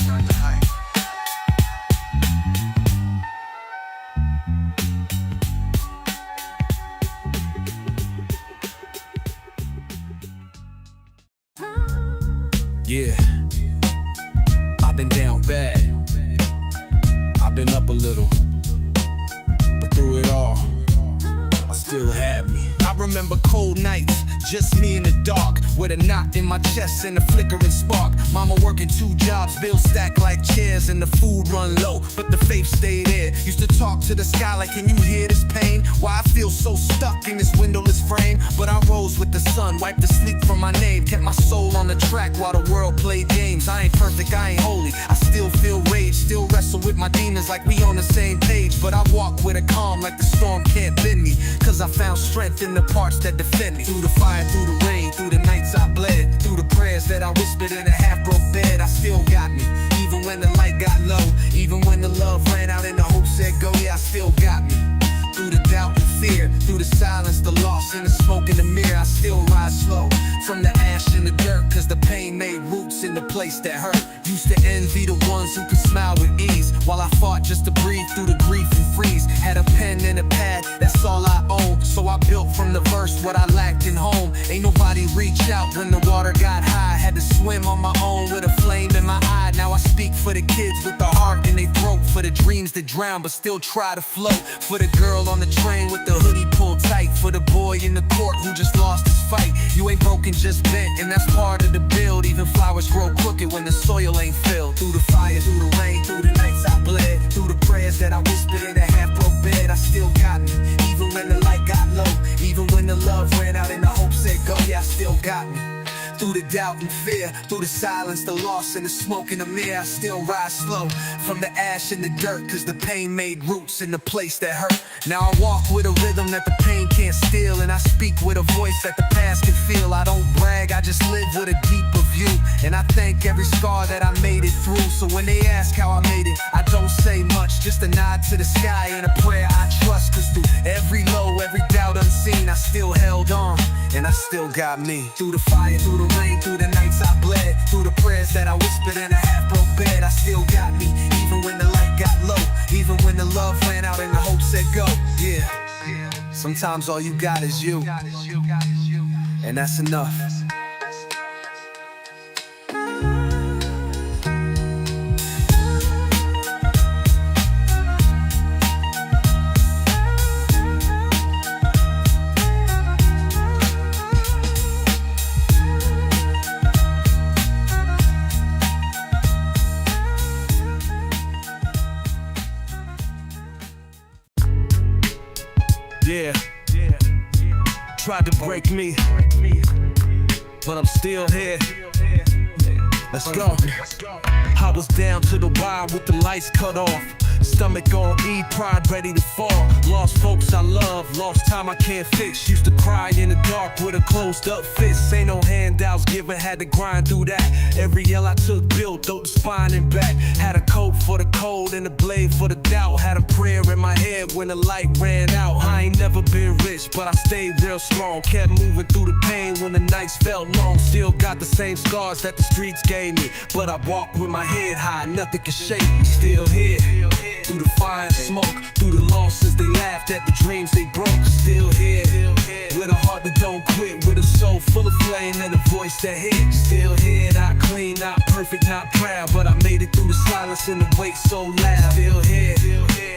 Yeah, I've been down bad, I've been up a little, but through it all, I still have me. I remember cold nights, just me in the dark, with a knot in my chest and a flickering spark. Mama working 2 jobs, bills stacked like chairs, and the food run low, but the faith stayed there. Used to talk to the sky like, can you hear this pain? Why I feel so stuck in this windowless frame? But I rose with the sun, wiped the sleep from my name, kept my soul on the track while the world played games. I ain't perfect, I ain't holy, I still feel rage, still wrestle with my demons like we on the same page. But I walk with a calm like the storm can't bend me, cause I found strength in the parts that defend me. Through the fire, through the rain, through the nights I bled, through the prayers that I whispered in a half-broke bed, I still got me. Even when the light got low, even when the love ran out and the hope said go, yeah, I still got me. Through the doubt and fear, through the silence, the loss, and the smoke in the mirror, I still rise slow. From the ash in the dirt, cause the pain made roots in the place that hurt. Used to envy the ones who could smile with ease, while I fought just to breathe through the grief and freeze. Had a pen and a pad, that's all I own, so I built from the verse what I lacked in home. Ain't nobody reach out when the water got high, had to swim on my own with a flame in my eye. Now I speak for the kids with the heart in their throat, for the dreams that drown but still try to float, for the girl on the train with the hoodie pulled tight, for the boy in the court who just lost his fight. You ain't broken, just bent, and that's part of the build. Even flowers grow crooked when the soil ain't filled. Through the fire, through the rain, through the nights I bled, through the prayers that I whispered in a half-broke bed, I still got me. Even when the light got low, even when the love ran out and the hope said go, yeah, I still got me. Through the doubt and fear, through the silence, the loss, and the smoke in the mirror, I still rise slow. From the ash in the dirt, cause the pain made roots in the place that hurt. Now I walk with a rhythm that the pain can't steal, and I speak with a voice that the past can feel. I don't brag, I just live with a deeper view, and I thank every scar that I made it through. So when they ask how I made it, I don't say much, just a nod to the sky and a prayer I trust. Cause through every low still held on, and I still got me. Through the fire, through the rain, through the nights I bled, through the prayers that I whispered in a half-broke bed, I still got me. Even when the light got low, even when the love ran out and the hope said go. Yeah, sometimes all you got is you, and that's enough. Yeah, tried to break me, but I'm still here. Let's go. I was down to the wire with the lights cut off. Stomach on E, pride ready to fall. Lost folks I love, lost time I can't fix. Used to cry in the dark with a closed up fist. Ain't no handouts given, had to grind through that. Every L I took built through the spine and back. Had a coat for the cold and a blade for the doubt. Had a prayer in my head when the light ran out. I ain't never been rich, but I stayed real strong. Kept moving through the pain when the nights felt long. Still got the same scars that the streets gave me, but I walk with my head high, nothing can shake me. Still here, through the fire and smoke, through the losses they laughed at, the dreams they broke. Still here, with a heart that don't quit, with a soul full of flame and a voice that hits. Still here, not clean, not perfect, not proud, but I made it through the silence and the weight so loud. Still here,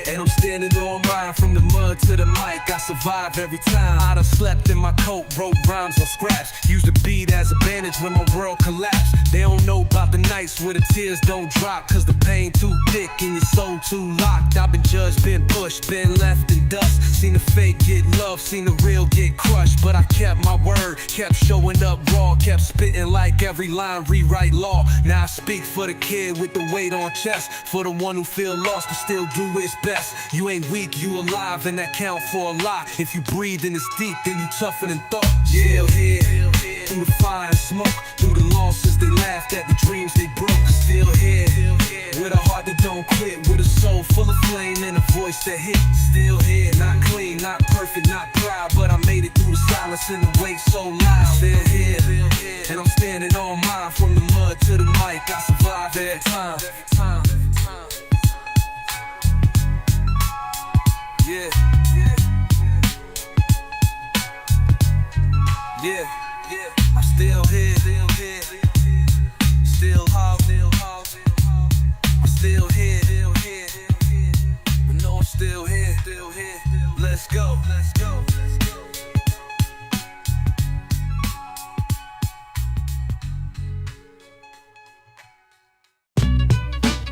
and I'm standing on mine, from the mud to the mic. I survive every time. I done slept in my coat, wrote rhymes on scraps, used the beat as a bandage when my world collapsed. They don't know about the nights where the tears don't drop, cause the pain too thick and your soul too locked. I've been judged, been pushed, been left in dust. Seen the fake get love, seen the real get crushed, but I kept my word, kept showing up raw, kept spitting like every line rewrite law. Now I speak for the kid with the weight on chest, for the one who feel lost but still do his best. You ain't weak, you alive, and that count for a lot. If you breathe and it's deep, then you tougher than thought. Yeah, through the fire and smoke, through the losses they laughed at, the dreams they broke. Still here, with a heart that don't quit, with a soul full of flame and a voice that hit. Still here, not clean, not perfect, not proud, but I made it through the silence and the weight so loud. Still here, and I'm standing on mine, from the mud to the mic. I survived every time. Yeah, I'm still here, still hard, I'm still here, but no, I'm still here, let's go.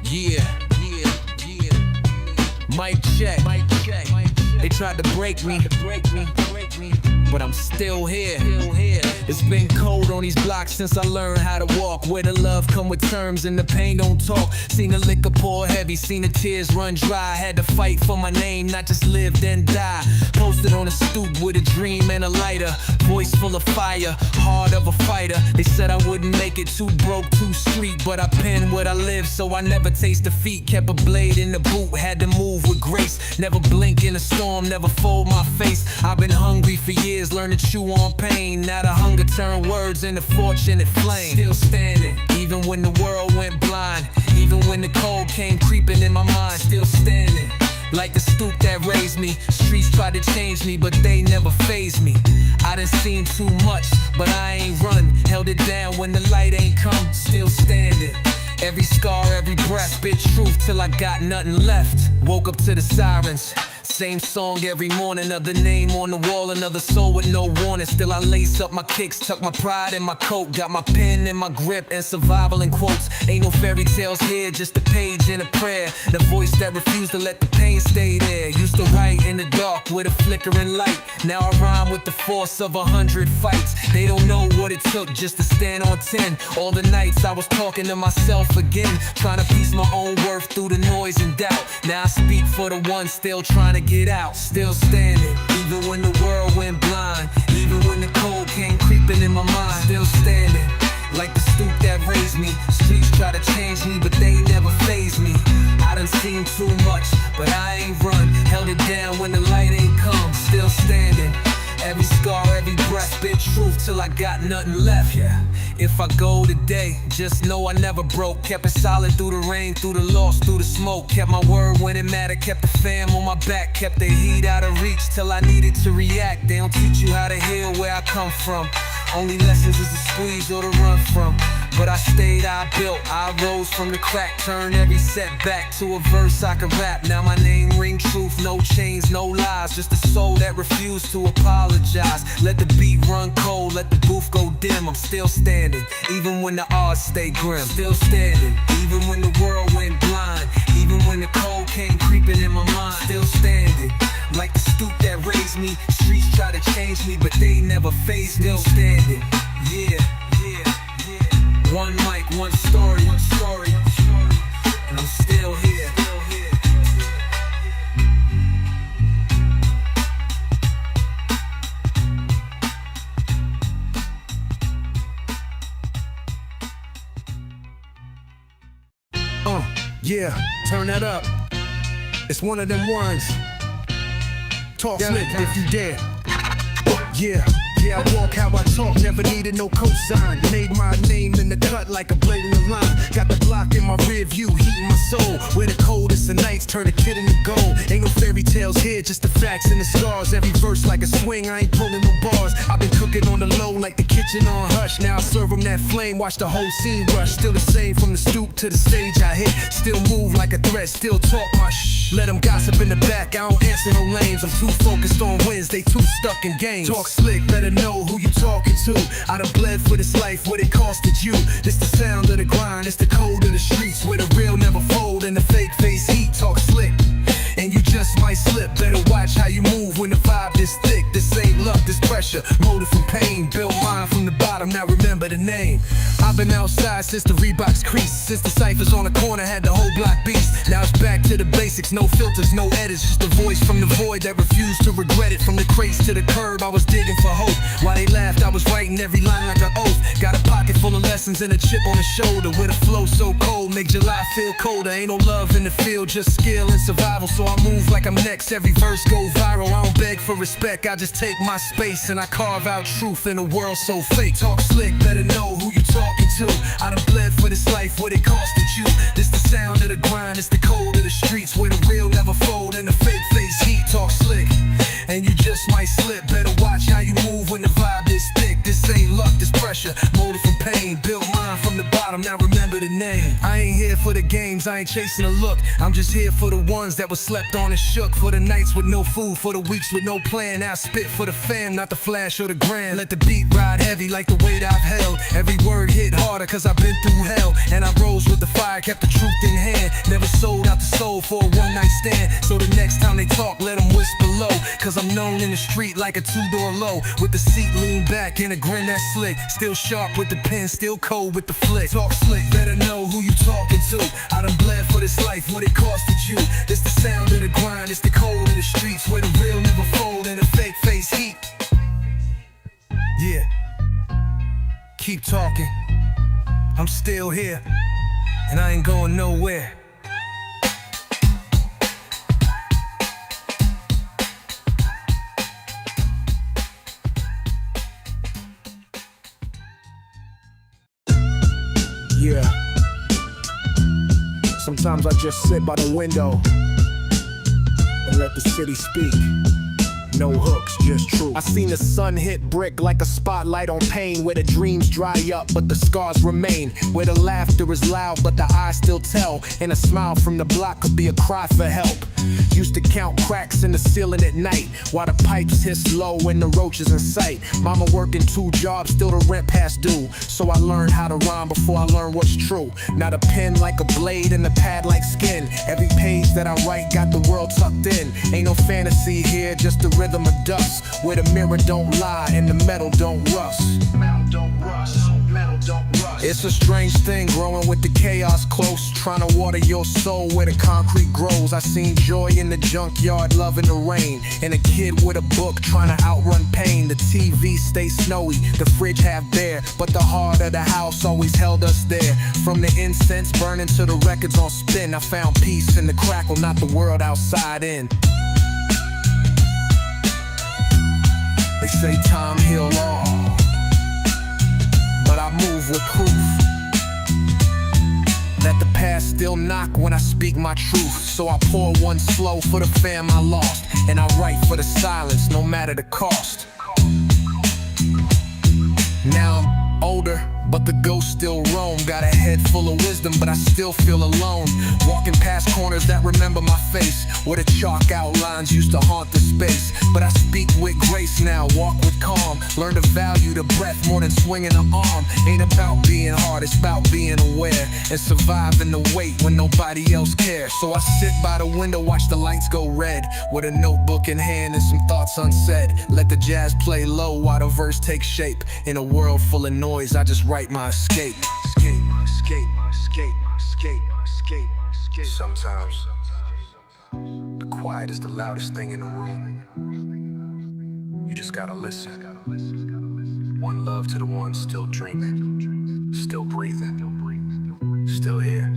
Yeah. Mic check. They tried to break me, but I'm still here. It's been cold on these blocks since I learned how to walk, where the love come with terms and the pain don't talk. Seen the liquor pour heavy, seen the tears run dry. Had to fight for my name, not just live then die. Posted on a stoop with a dream and a lighter, voice full of fire, heart of a fighter. They said I wouldn't make it, too broke, too street, but I penned what I live, so I never taste defeat. Kept a blade in the boot, had to move with grace. Never blink in a storm, never fold my face. I've been hungry for years, learn to chew on pain. Now the hunger turned words into fortunate flame. Still standing, even when the world went blind, even when the cold came creeping in my mind. Still standing, like the stoop that raised me. Streets tried to change me, but they never fazed me. I done seen too much, but I ain't run. Held it down when the light ain't come. Still standing, every scar, every breath, spit truth till I got nothing left. Woke up to the sirens, same song every morning, another name on the wall, another soul with no warning. Still I lace up my kicks, tuck my pride in my coat, got my pen in my grip and survival in quotes. Ain't no fairy tales here, just a page and a prayer. The voice that refused to let the pain stay there. Used to write in the dark with a flickering light. Now I rhyme with the force of 100 fights. They don't know what it took just to stand on 10. All the nights I was talking to myself again, trying to piece my own worth through the noise and doubt. Now I speak for the ones still trying to get out. Still standing, even when the world went blind, even when the cold came creeping in my mind. Still standing, like the stoop that raised me. Streets try to change me, but they never fazed me. I done seen too much, but I ain't run. Held it down when the light ain't come. Still standing, Every scar, every breath, been truth till I got nothing left. Yeah. If I go today, just know I never broke. Kept it solid through the rain, through the loss, through the smoke. Kept my word when it mattered, kept the fam on my back. Kept the heat out of reach till I needed to react. They don't teach you how to heal where I come from. Only lessons is to squeeze or to run from. But I stayed, I built, I rose from the crack. Turned every setback to a verse I could rap. Now my name ring truth, no chains, no lies. Just a soul that refused to apologize. Let the beat run cold, let the booth go dim. I'm still standing, even when the odds stay grim. Still standing, even when the world went blind. Even when the cold came creeping in my mind. Still standing, like the stoop that raised me. Streets try to change me, but they never phased. Still standing, yeah. One mic, one story, and I'm still here. Yeah, turn that up. It's one of them ones. Talk slick if you dare. Yeah, I walk how I talk, never needed no cosign. Made my name in the cut like a blade in the line. Got the block in my rear view, heating my soul. Where the coldest of nights turn a kid into gold. Ain't no fairy tales here, just the facts and the scars. Every verse like a swing, I ain't pulling no bars. I've been cooking on the low like the kitchen on hush. Now I serve them that flame, watch the whole scene rush. Still the same from the stoop to the stage I hit. Still move like a threat, still talk my shh. Let them gossip in the back, I don't answer no lanes. I'm too focused on wins, they too stuck in games. Talk slick, better know who you talking to. I done bled for this life, what it costed you. This the sound of the grind, it's the code of the streets. Where the real never fold and the fake face heat. Talk slick, and you just might slip. Better watch how you move when the vibe is thick. This ain't luck, this pressure, motive from pain. Built mine from the bottom, now remember the name. I've been outside since the Reeboks creased. Since the ciphers on the corner had the whole block beast. Now it's back to the basics, no filters, no edits. Just a voice from the void that refused to regret it. From the crates to the curb, I was digging for hope. While they laughed, I was writing every line like an oath. Got a pocket full of lessons and a chip on the shoulder. With a flow so cold, make July feel colder. Ain't no love in the field, just skill and survival. So I move like I'm next, every verse go viral. I don't beg for respect, I just take my space. And I carve out truth in a world so fake. Talk slick, better know who you talking to. I done bled for this life, what it costed you. This the sound of the grind, it's the code of the streets. Where the real never fold and the fake face heat. Talk slick, and you just might slip. Better watch how you move when the vibe is thick. This ain't luck, this pressure, motive from pain. Built mine from the bottom, now remember the name. I ain't here for the games, I ain't chasing a look. I'm just here for the ones that was slept on and shook. For the nights with no food, for the weeks with no plan. Now I spit for the fam, not the flash or the grand. Let the beat ride heavy like the weight I've held. Every word hit harder cause I've been through hell. And I rose with the fire, kept the truth in hand. Never sold out the soul for a one night stand. So the next time they talk, let them whisper low. Cause I'm known in the street like a two-door low. With the seat leaned back and a grin that's slick. Still sharp with the pen, still cold with the flick. Talk slick, better know who you talking to. I done bled for this life, what it costed you. This the sound of the grind, it's the code of the streets. Where the real never fold and the fake face heat. Yeah, keep talking, I'm still here, and I ain't going nowhere. Yeah, sometimes I just sit by the window and let the city speak. No hooks, just truth. I seen the sun hit brick like a spotlight on pain. Where the dreams dry up, but the scars remain. Where the laughter is loud, but the eyes still tell. And a smile from the block could be a cry for help. Used to count cracks in the ceiling at night, while the pipes hiss low and the roaches in sight. Mama working 2 jobs, still the rent past due. So I learned how to rhyme before I learned what's true. Now the pen like a blade and the pad like skin. Every page that I write got the world tucked in. Ain't no fantasy here, just the rhythm of dust. Where the mirror don't lie and the metal don't rust. It's a strange thing growing with the chaos close. Trying to water your soul where the concrete grows. I seen joy in the junkyard, love in the rain. And a kid with a book trying to outrun pain. The TV stay snowy, the fridge half bare. But the heart of the house always held us there. From the incense burning to the records on spin, I found peace in the crackle, not the world outside in. They say time heal all, but I move with proof that the past still knock when I speak my truth. So I pour one slow for the fam I lost, and I write for the silence no matter the cost. Now I'm older, but the ghost still roam. Got a head full of wisdom, but I still feel alone. Walking past corners that remember my face, where the chalk outlines used to haunt the space. But I speak with grace now, walk with calm. Learn to value the breath more than swinging an arm. Ain't about being hard, it's about being aware and surviving the wait when nobody else cares. So I sit by the window, watch the lights go red, with a notebook in hand and some thoughts unsaid. Let the jazz play low while the verse takes shape. In a world full of noise, I just write my escape. Sometimes the quiet is the loudest thing in the room. You just gotta listen. One love to the ones still dreaming, still breathing, still here.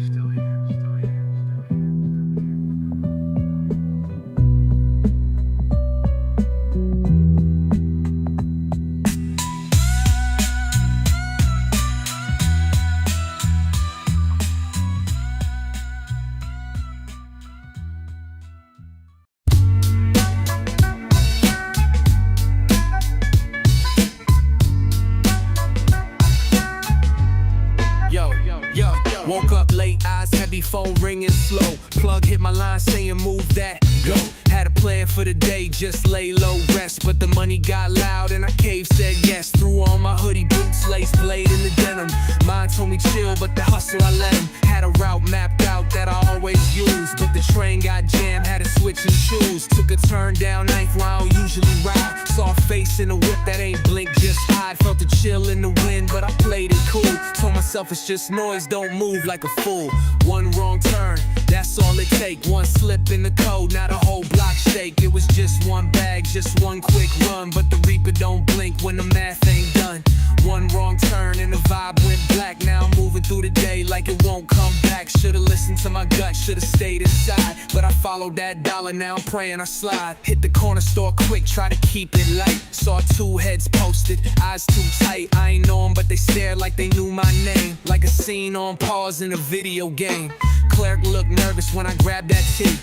Woke up late, eyes heavy, phone ringing slow. Plug hit my line saying move that, go. Had a plan for the day, just lay low, rest. But the money got loud and I caved, said yes. Threw on my hoodie, boots, lace, blade in the denim. Mind told me chill, but the hustle I let him. Had a route mapped out that I always use, but the train got jammed, had to switch and choose. Took a turn down 9th where I don't usually ride. Saw a face in a whip that ain't blink, just hide. Felt the chill in the wind, but I played it cool. Told myself it's just noise, don't move like a fool. One wrong turn, that's all it take. One slip in the code, now the whole block shake. It was just one bag, just one quick run, but the reaper don't blink when the math ain't done. One wrong turn and the vibe went black. Now I'm moving through the day like it won't come back. Should've listened to my gut, should've stayed inside, but I followed that dollar, now I'm praying I slide. Hit the corner store quick, try to keep it light. Saw 2 heads posted, eyes too tight. I ain't know them, but they stared like they knew my name, like a scene on pause in a video game. Clerk looked nervous when I grabbed that tea.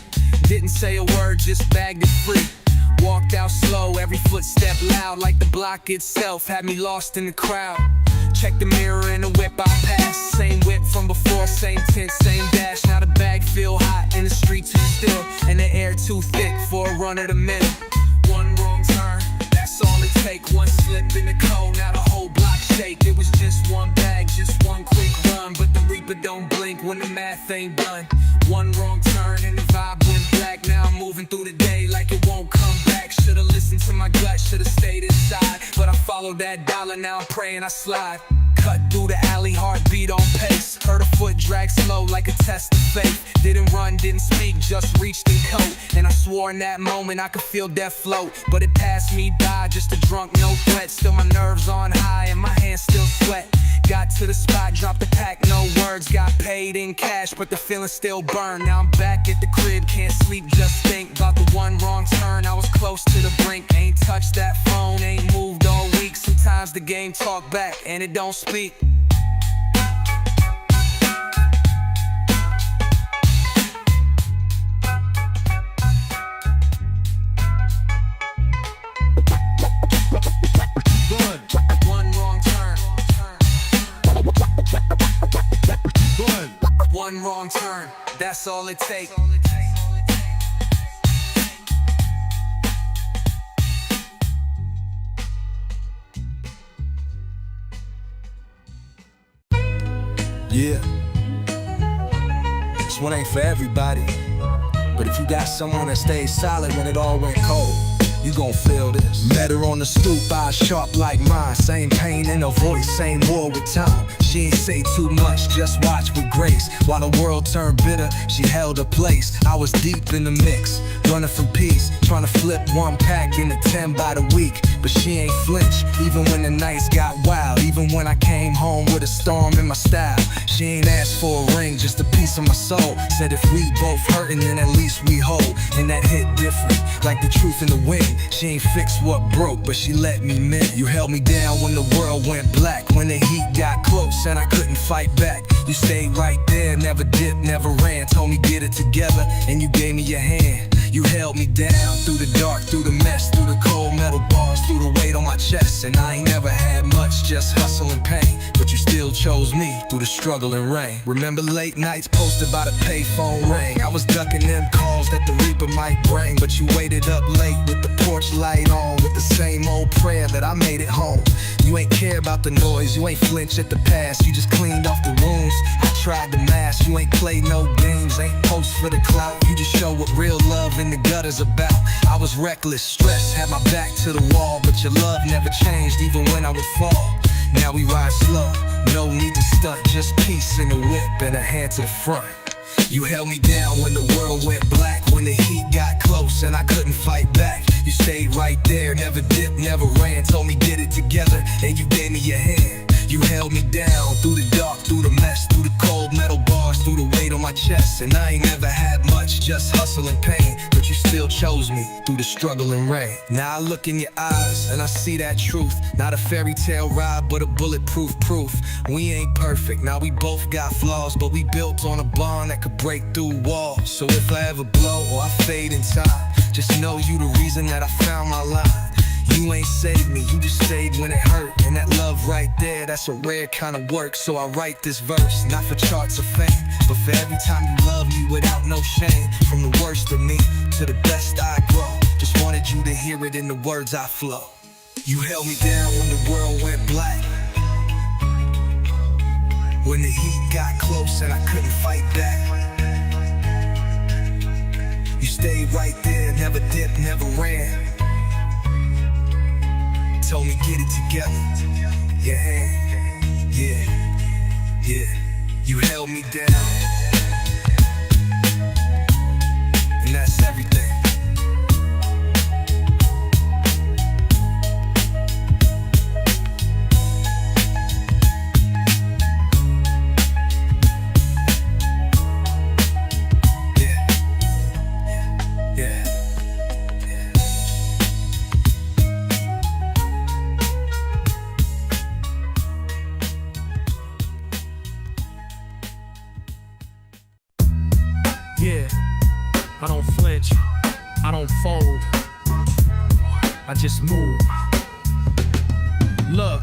Didn't say a word, just bagged it free. Walked out slow, every footstep loud, like the block itself had me lost in the crowd. Check the mirror and the whip I passed. Same whip from before, same tint, same dash. Now the bag feel hot and the street too still, and the air too thick for a run of the mill. One wrong turn, that's all it take. One slip in the cold, now the whole block shake. It was just one bag, just one quick run, but the reaper don't blink when the math ain't done. One wrong turn and the vibe went black. Now I'm moving through the day like it won't come back. Should've listened to my gut, should've stayed inside, but I followed that dollar, now I'm praying I slide. Cut through the alley, heartbeat on pace. Heard a foot drag slow like a test of faith. Didn't run, didn't speak, just reached and coat. And I swore in that moment I could feel death float, but it passed me by, just a drunk, no threat. Still my nerves on high and my hands still sweat. Got to the spot, dropped the pack, no words. Got paid in cash, but the feeling still burned. Now I'm back at the crib, can't sleep, just think about the one wrong turn. I was close to the brink, ain't touched that phone, ain't moved all week. Sometimes the game talk back and it don't speak. One wrong turn. One wrong turn, that's all it takes. Yeah, this one ain't for everybody, but if you got someone that stays solid when it all went cold, you gon' feel this. Met her on the stoop, eyes sharp like mine. Same pain in her voice, same war with time. She ain't say too much, just watch with grace. While the world turned bitter, she held her place. I was deep in the mix, running from peace, trying to flip one pack into 10 by the week. But she ain't flinch, even when the nights got wild. Even when I came home with a storm in my style. She ain't asked for a ring, just a piece of my soul. Said if we both hurtin', then at least we whole. And that hit different, like the truth in the wind. She ain't fixed what broke, but she let me mend. You held me down when the world went black, when the heat got close and I couldn't fight back. You stayed right there, never dipped, never ran. Told me get it together, and you gave me your hand. You held me down through the dark, through the mess, through the cold metal bars, through the weight on my chest. And I ain't never had much, just hustle and pain, but you still chose me through the struggle and rain. Remember late nights posted by the payphone ring. I was ducking them calls that the Reaper might bring, but you waited up late with the porch light on, with the same old prayer that I made it home. You ain't care about the noise, you ain't flinch at the past, you just cleaned off the wounds. I tried to mask, you ain't play no games, ain't post for the clout. You just show what real love in the gutter's about. I was reckless, stressed, had my back to the wall, but your love never changed even when I would fall. Now we ride slow, no need to stunt, just peace in the whip and a hand to the front. You held me down when the world went black, when the heat got close and I couldn't fight back. You stayed right there, never dipped, never ran. Told me get it together, and you gave me your hand. You held me down through the dark, through the mess, through the cold metal bars, through the weight on my chest. And I ain't never had much, just hustle and pain, but you still chose me through the struggle and rain. Now I look in your eyes and I see that truth. Not a fairy tale ride, but a bulletproof proof. We ain't perfect, now we both got flaws, but we built on a bond that could break through walls. So if I ever blow or I fade in time, just know you the reason that I found my line. You ain't saved me, you just stayed when it hurt. And that love right there, that's a rare kind of work. So I write this verse, not for charts or fame, but for every time you love me without no shame. From the worst of me to the best I grow, just wanted you to hear it in the words I flow. You held me down when the world went black, when the heat got close and I couldn't fight back. You stayed right there, never dipped, never ran. Told me get it together, your hand, yeah. You held me down, and that's everything. Yeah, I don't flinch, I don't fold, I just move. Look,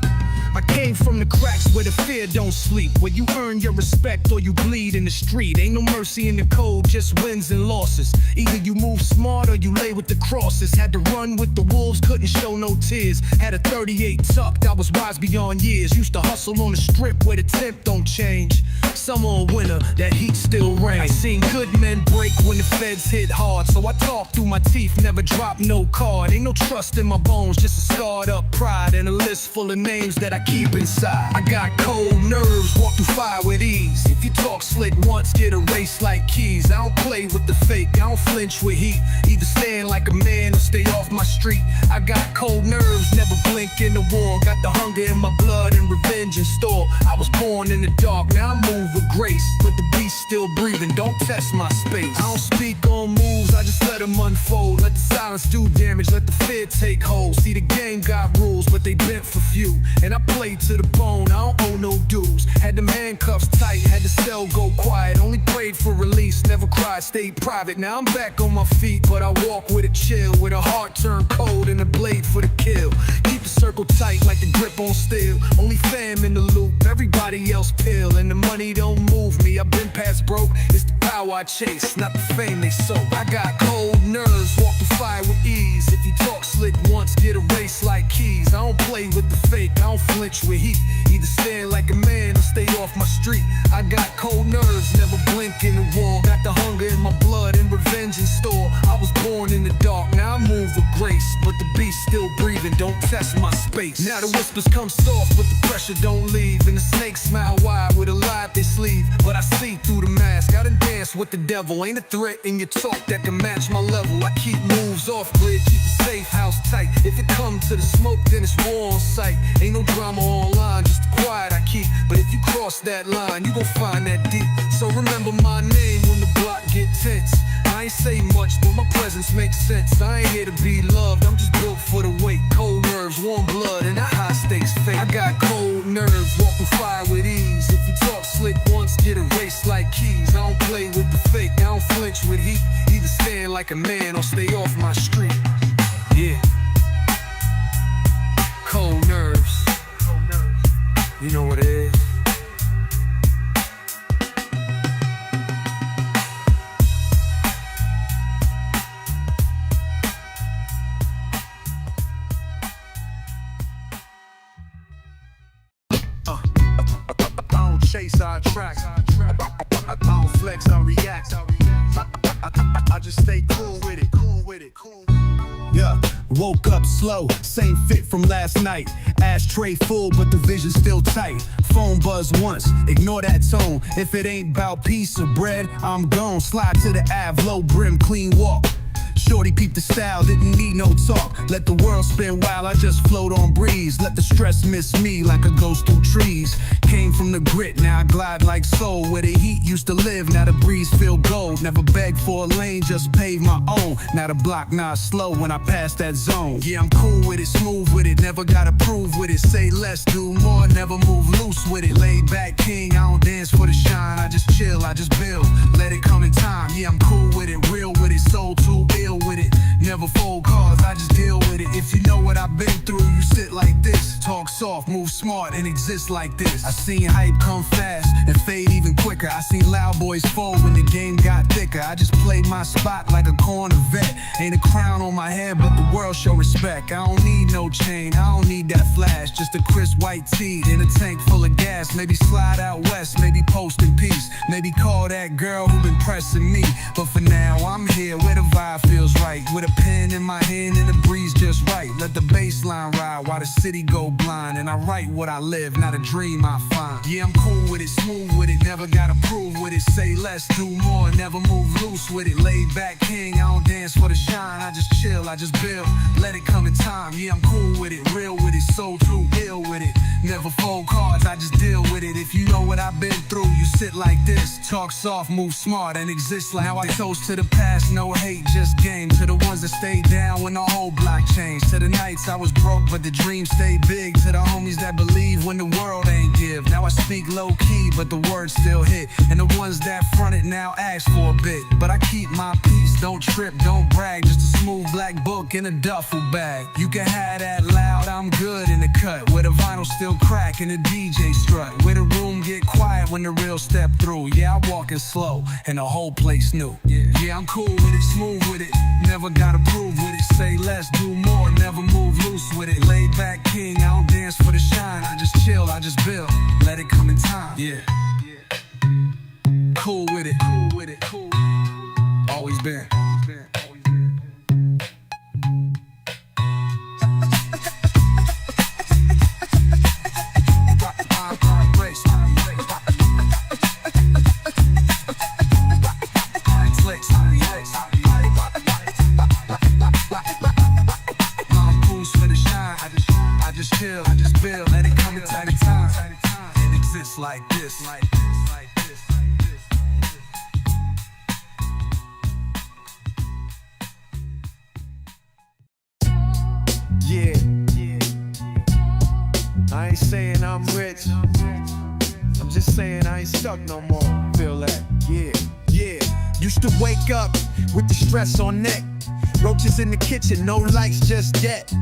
I came from the cracks where the fear don't sleep, where you earn your respect or you bleed in the street. Ain't no mercy in the code, just wins and losses. Either you move smart or you lay with the crosses. Had to run with the wolves, couldn't show no tears. Had a 38 tucked, I was wise beyond years. Used to hustle on the strip where the temp don't change. Summer or winter, that heat still rains. I seen good men break when the feds hit hard, so I talk through my teeth, never drop no card. Ain't no trust in my bones, just a scarred up pride and a list full of names that I keep inside. I got cold nerves, walk through fire with ease. If you talk slick once, get erased like keys. I don't play with the fake, I don't flinch with heat. Either stand like a man or stay off my street. I got cold nerves, never blink in the war. Got the hunger in my blood and revenge in store. I was born in the dark, now I move with grace, but the beast still breathing, don't test my space. I don't speak on moves, I just let them unfold. Let the silence do damage, let the fear take hold. See, the game got rules, but they bent for few, and I play to the bone, I don't owe no dues. Had them handcuffs tight, had the cell go quiet. Only prayed for release, never cried, stayed private. Now I'm back on my feet, but I walk with a chill, with a heart turned cold and a blade for the kill. Keep the circle tight like the grip on steel. Only fam in the loop, everybody else pill, and the money don't move me. I've been past broke, it's the power I chase, not the fame they sold. I got cold nerves, walk the fire with ease. If you talk slick once, get erased like keys. I don't play with the fake, I don't flinch with heat. Either stand like a man or stay off my street. I got cold nerves, never blink in the war. Got the hunger in my blood and revenge in store. I was born in the dark, now I move with grace, but the beast still breathing, don't test my space. Now the whispers come soft, but the pressure don't leave, and the snakes smile wide with a lie up their sleeve. But I see through the mask, I done dance with the devil. Ain't a threat in your talk that can match my level. I keep moves off grid, keep the safe house tight. If it come to the smoke, then it's war on sight. Ain't no drama online, just the quiet I keep. But if you cross that line, you gon' find that deep. So remember my name when the block get tense. I ain't say much, but my presence makes sense. I ain't here to be loved, I'm just built for the weight. Cold nerves, warm blood, and a high stakes fate. I got cold nerves, walk with fire with ease. If you talk slick once, get erased like keys. I don't play with the fake, I don't flinch with heat. Either stand like a man or stay off my street. Yeah. Cold nerves. You know what it is. I don't chase, I attract. I don't flex, I react. I just stay cool with it. Yeah, woke up slow, same fit from last night. Ashtray full, but the vision still tight. Phone buzz once, ignore that tone. If it ain't about peace or bread, I'm gone. Slide to the Ave, low brim, clean walk. Shorty peeped the style, didn't need no talk. Let the world spin wild, I just float on breeze. Let the stress miss me like a ghost through trees. Came from the grit, now I glide like soul. Where the heat used to live, now the breeze feel gold. Never begged for a lane, just paved my own. Now the block not slow when I pass that zone. Yeah, I'm cool with it, smooth with it, never gotta prove with it. Say less, do more, never move loose with it. Laid back king, I don't dance for the shine. I just chill, I just build, let it come in time. Yeah, I'm cool with it, real with it, soul too ill with it. Never fold cards, I just deal with it. If you know what I've been through, you sit like this. Talk soft, move smart, and exist like this. I seen hype come fast and fade even quicker. I seen loud boys fold when the game got thicker. I just played my spot like a corner vet. Ain't a crown on my head, but the world show respect. I don't need no chain, I don't need that flash. Just a crisp white tee in a tank full of gas. Maybe slide out west, maybe post in peace. Maybe call that girl who been pressing me. But for now, I'm here where the vibe feels right. With a pen in my hand and the breeze just right. Let the bass line ride while the city go blind. And I write what I live, not a dream I find. Yeah, I'm cool with it, smooth with it, never gotta prove with it. Say less, do more, never move loose with it. Laid back king, I don't dance for the shine. I just chill, I just build, let it come in time. Yeah, I'm cool with it, real with it, so true, ill with it. Never fold cards, I just deal with it. If you know what I've been through, you sit like this. Talk soft, move smart, and exist like how I toast to the past. No hate, just game. To the ones that stayed down when the whole block changed. To the nights I was broke, but the dream stayed big. To the homies that believe when the world ain't give. Now I speak low key, but the words still hit. And the ones that fronted now ask for a bit. But I keep my peace, don't trip, don't brag. Just a smooth black book in a duffel bag. You can have that loud, I'm good in the cut. Where the vinyl still crack and the DJ strut. Where the room get quiet when the real step through. Yeah, I walking slow and the whole place new. Yeah, I'm cool with it, smooth with it, never gotta prove with it. Say less, do more, never move loose with it. Laid back king, I don't dance for the shine. I just chill, I just build, let it come in time. Yeah. Cool with it, cool. Always been. I just build, let it come in time. It exists like this. Yeah. I ain't saying I'm rich, I'm just saying I ain't stuck no more. Feel that? Yeah. Used to wake up with the stress on neck. Roaches in the kitchen, no lights just yet.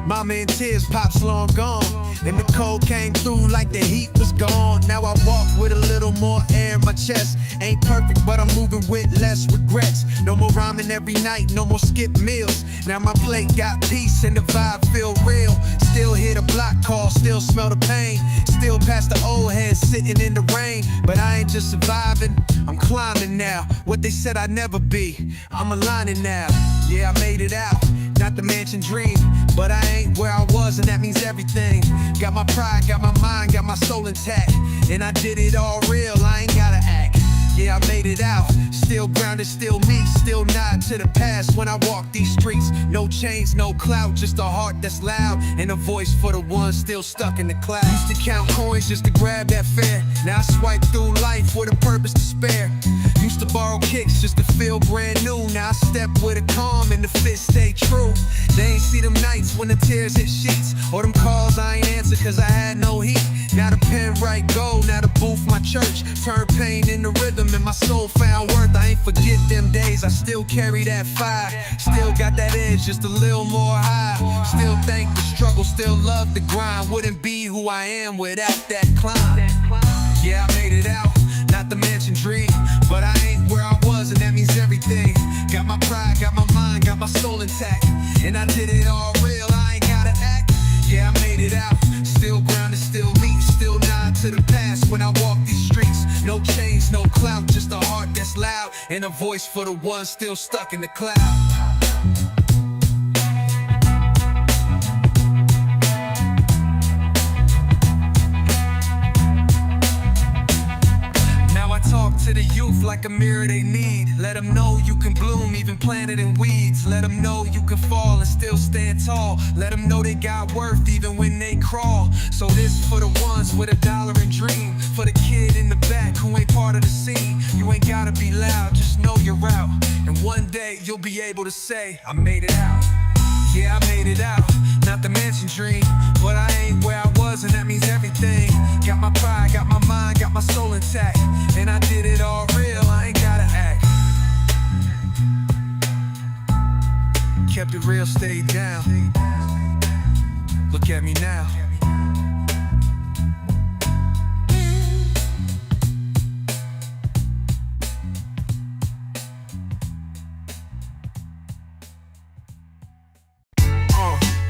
Mama in tears, pops long gone. And the cold came through like the heat was gone. Now I walk with a little more air in my chest. Ain't perfect, but I'm moving with less regrets. No more rhyming every night, no more skip meals. Now my plate got peace and the vibe feel real. Still hear the block call, still smell the pain. Still past the old heads sitting in the rain. But I ain't just surviving, I'm climbing now. What they said I'd never be, I'm aligning now. Yeah, I made it out, not the mansion dream. But I ain't where I was, and that means everything. Got my pride, got my mind, got my soul intact. And I did it all real, I ain't gotta act. Yeah, I made it out, still grounded, still me. Still nod to the past when I walk these streets. No chains, no clout, just a heart that's loud. And a voice for the ones still stuck in the clouds. Used to count coins just to grab that fare. Now I swipe through life with a purpose to spare. Used to borrow kicks just to feel brand new. Now I step with a calm and the fist stay true. They ain't see them nights when the tears hit sheets, or them calls I ain't answer cause I had no heat. Now the pen write gold, now the booth my church. Turn pain into rhythm and my soul found worth. I ain't forget them days, I still carry that fire. Still got that edge, just a little more high. Still thank the struggle, still love the grind. Wouldn't be who I am without that climb. Yeah, I made it out, not the mansion dream, but I ain't where I was and that means everything. Got my pride, got my mind, got my soul intact, and I did it all real, I ain't gotta act. Yeah, I made it out, still grounded, still me, still nod to the past when I walk these streets. No chains, no clout, just a heart that's loud, and a voice for the ones still stuck in the cloud. Talk to the youth like a mirror they need. Let them know you can bloom, even planted in weeds. Let them know you can fall and still stand tall. Let them know they got worth even when they crawl. So this for the ones with $1 and dream. For the kid in the back who ain't part of the scene. You ain't gotta be loud, just know you're out. And one day you'll be able to say, I made it out. Yeah, I made it out, not the mansion dream, but I ain't where I was and that means everything. Got my pride, got my mind, got my soul intact, and I did it all real, I ain't gotta act. Kept it real, stayed down. Look at me now.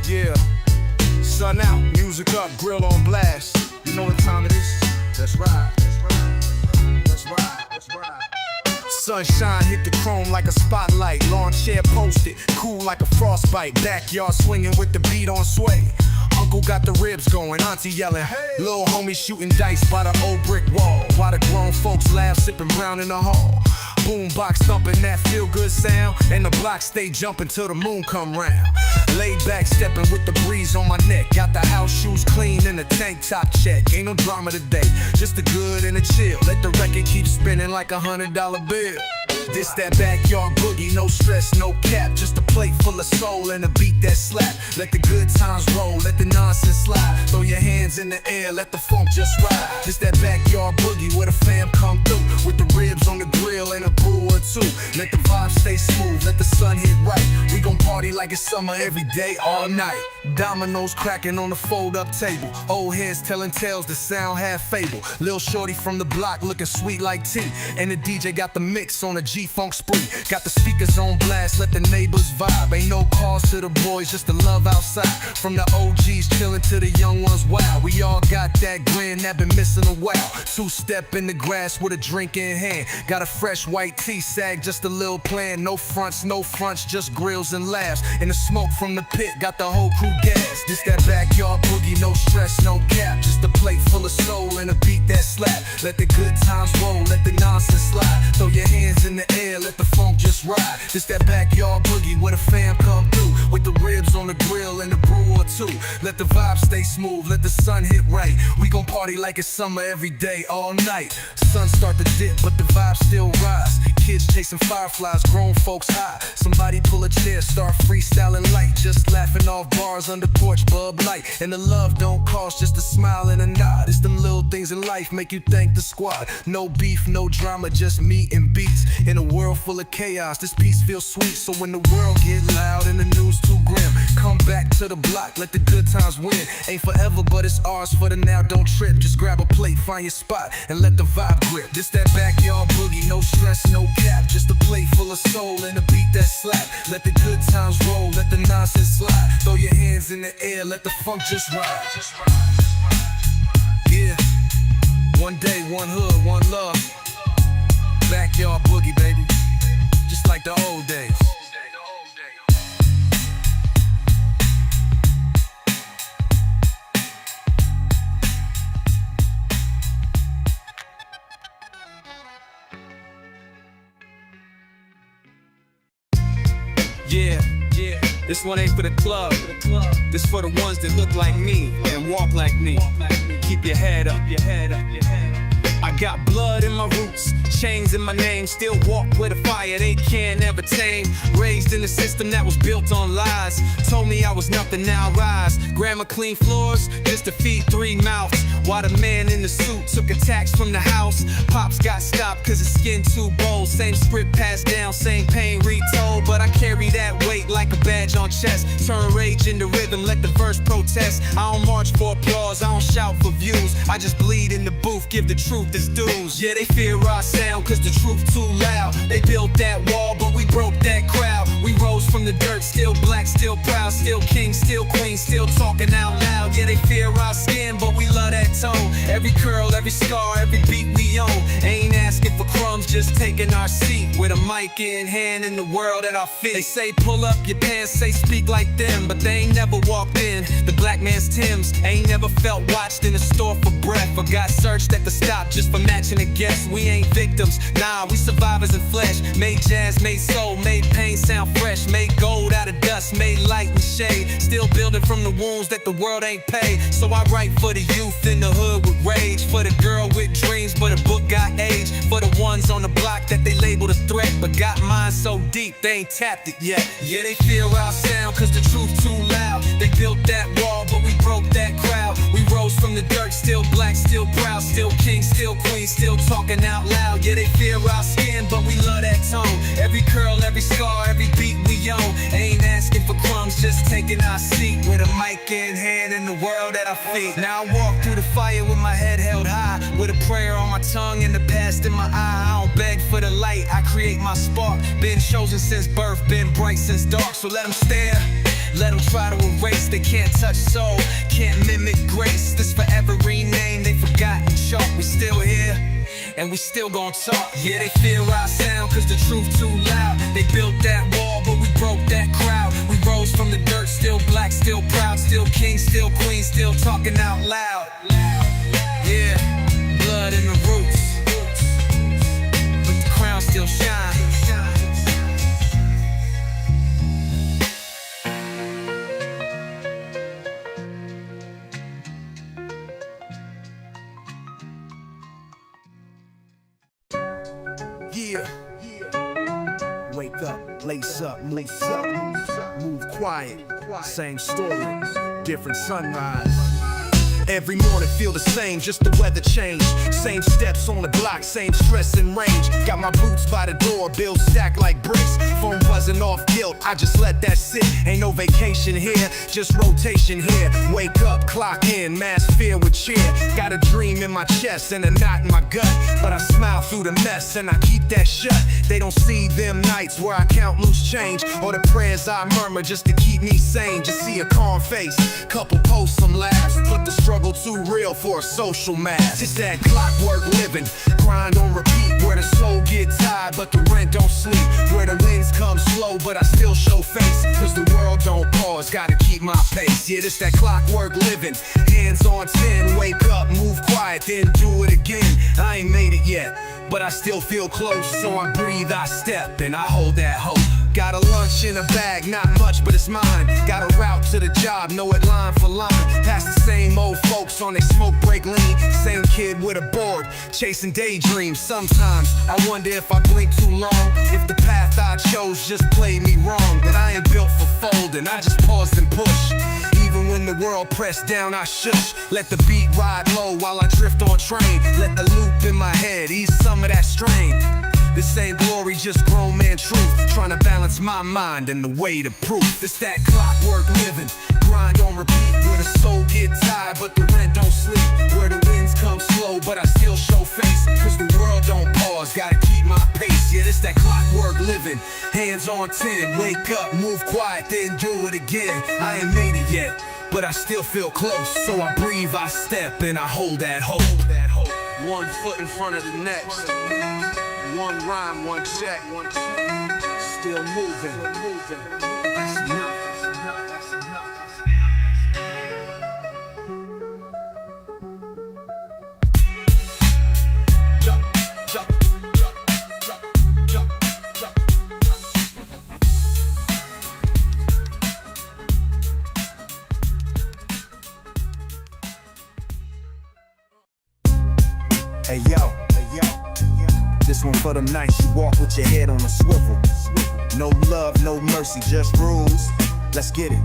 Yeah, sun out, music up, grill on blast. You know what time it is? That's right, that's right, that's right, that's right. Sunshine hit the chrome like a spotlight. Lawn chair posted, cool like a frostbite. Backyard swinging with the beat on sway. Uncle got the ribs going, auntie yelling, hey. Little homie shooting dice by the old brick wall, while the grown folks laugh, sipping brown in the hall. Boombox thumping that feel-good sound, and the block stay jumping till the moon come round. Laid back, stepping with the breeze on my neck. Got the house shoes clean and the tank top check. Ain't no drama today, just the good and the chill. Let the record keep spinning like $100 bill. This that backyard boogie, no stress, no cap. Just a plate full of soul and a beat that slap. Let the good times roll, let the nonsense slide. Throw your hands in the air, let the funk just ride. This that backyard boogie where the fam come through, with the ribs on the grill and a brew or two. Let the vibe stay smooth, let the sun hit right. We gon' party like it's summer every day, all night. Dominoes cracking on the fold-up table. Old heads telling tales that sound half fable. Lil' shorty from the block looking sweet like tea, and the DJ got the mix on a G-Funk spree. Got the speakers on blast, let the neighbors vibe. Ain't no calls to the boys, just the love outside. From the OGs chillin' to the young ones, wow. We all got that grin that been missing a while. Two-step in the grass with a drink in hand. Got a fresh white tee, sag just a little plan. No fronts, just grills and laughs. And the smoke from the pit got the whole crew gas. This that backyard boogie, no stress, no cap. Just a plate full of soul and a beat that slap. Let the good times roll, let the nonsense slide. Throw your hands in the air, let the funk just ride. This that backyard boogie where the fam come through, with the ribs on the grill and a brew or two. Let the vibe stay smooth, let the sun hit right. We gon' party like it's summer every day, all night. Sun start to dip, but the vibe still rise. Kids chasing fireflies, grown folks high. Somebody pull a chair, start freestyling light. Just laughing off bars under porch, Bud Light. And the love don't cost, just a smile and a nod. It's them little things in life make you thank the squad. No beef, no drama, just me and beats. In a world full of chaos, this peace feels sweet. So when the world get loud and the news too grim, come back to the block, let the good times win. Ain't forever, but it's ours for the now, don't trip. Just grab a plate, find your spot, and let the vibe grip. This that backyard boogie, no stress, no cap. Just a plate full of soul and a beat that slap. Let the good times roll, let the nonsense slide. Throw your hands in the air, let the funk just ride. Yeah, one day, one hood, one love. Backyard boogie, baby, just like the old days. Yeah, this one ain't for the club. This for the ones that look like me and walk like me. Keep your head up. I Got blood in my roots, chains in my name. Still walk with a fire they can't ever tame. Raised in a system that was built on lies. Told me I was nothing, now I rise. Grandma clean floors just to feed 3 mouths. While the man in the suit took attacks from the house. Pops got stopped cause his skin too bold. Same script passed down, same pain retold. But I carry that weight like a badge on chest. Turn rage into rhythm, let the verse protest. I don't march for applause, I don't shout for views. I just bleed in the booth, give the truth its dues. Yeah, they fear our sound cause the truth too loud. They built that wall but we broke that crowd. We rose from the dirt, still black, still proud. Still king, still queen, still talking out loud. Yeah, they fear our skin but we love that tone. Every curl, every scar, every beat we own. Ain't asking for crumbs, just taking our seat. With a mic in hand in the world at our feet. They say pull up your pants, say speak like them. But they ain't never walked in the black man's Timbs. Ain't never felt watched in a store for breath. Or got searched at the stop just for matching a guess. We ain't victims, nah, we survivors in flesh. Made jazz, made soul, made pain sound fresh. Made gold out of dust, made light and shade. Still building from the wounds that the world ain't paid. So I write for the youth in the hood with rage. For the girl with dreams but a book got age. For the ones on the block that they labeled a threat but got minds so deep they ain't tapped it yet. Yeah, they feel our sound cause the truth too loud. They built that wall but we broke that crowd. We rose from the dirt, still black, still proud. Still king, still queen, still talking out loud. Yeah, they fear our skin but we love that tone. Every curl, every scar, every beat we own. Ain't asking for crumbs, just taking our seat. With a mic in hand in the world at our feet. Now I walk through the fire with my head held high. With a prayer on my tongue and the past in my eye. I don't beg for the light, I create my spark. Been chosen since birth, been bright since dark. So let them stare, let them try to erase. They can't touch soul, can't mimic grace. This forever renamed, they forgotten chalk. We still here, and we still gon' talk. Yeah, they fear our sound cause the truth too loud. They built that wall but we broke that crowd. We rose from the dirt, still black, still proud. Still king, still queen, still talking out loud. Yeah, blood in the roots, but the crown still shines. Yeah. Wake up, lace up, move quiet. Same story, different sunrise. Every morning feel the same, just the weather change. Same steps on the block, same stress and range. Got my boots by the door, bills stacked like bricks. Phone buzzing off guilt, I just let that sit. Ain't no vacation here, just rotation here. Wake up, clock in, mass fear with cheer. Got a dream in my chest and a knot in my gut. But I smile through the mess and I keep that shut. They don't see them nights where I count loose change, or the prayers I murmur just to keep me sane. Just see a calm face, couple posts, some laughs. But the struggle too real for a social mass. It's that clockwork living, grind on repeat. Where the soul get tired but the rent don't sleep. Where the wins come slow but I still show face. Cause the world don't pause, gotta keep my pace. Yeah, it's that clockwork living, hands on 10. Wake up, move quiet, then do it again. I ain't made it yet, but I still feel close. So I breathe, I step, and I hold that hope. Got a lunch in a bag, not much but it's mine. Got a route to the job, know it line for line. Past the same old folks on they smoke break lean. Same kid with a board, chasing daydreams. Sometimes I wonder if I blink too long, if the path I chose just played me wrong. But I ain't built for folding, I just pause and push. Even when the world pressed down, I shush. Let the beat ride low while I drift on train. Let the loop in my head ease some of that strain. This ain't glory, just grown man truth. Trying to balance my mind and the way to proof. It's that clockwork living, grind on repeat. Where the soul get tired but the rent don't sleep. Where the winds come slow but I still show face. Cause the world don't pause, gotta keep my pace. Yeah, it's that clockwork living, hands on 10. Wake up, move quiet, then do it again. I ain't made it yet, but I still feel close. So I breathe, I step, and I hold that hope. One foot in front of the next. One rhyme, one check. Still moving. That's enough. Hey yo. This one for them nights you walk with your head on a swivel. No love, no mercy, just rules. Let's get it.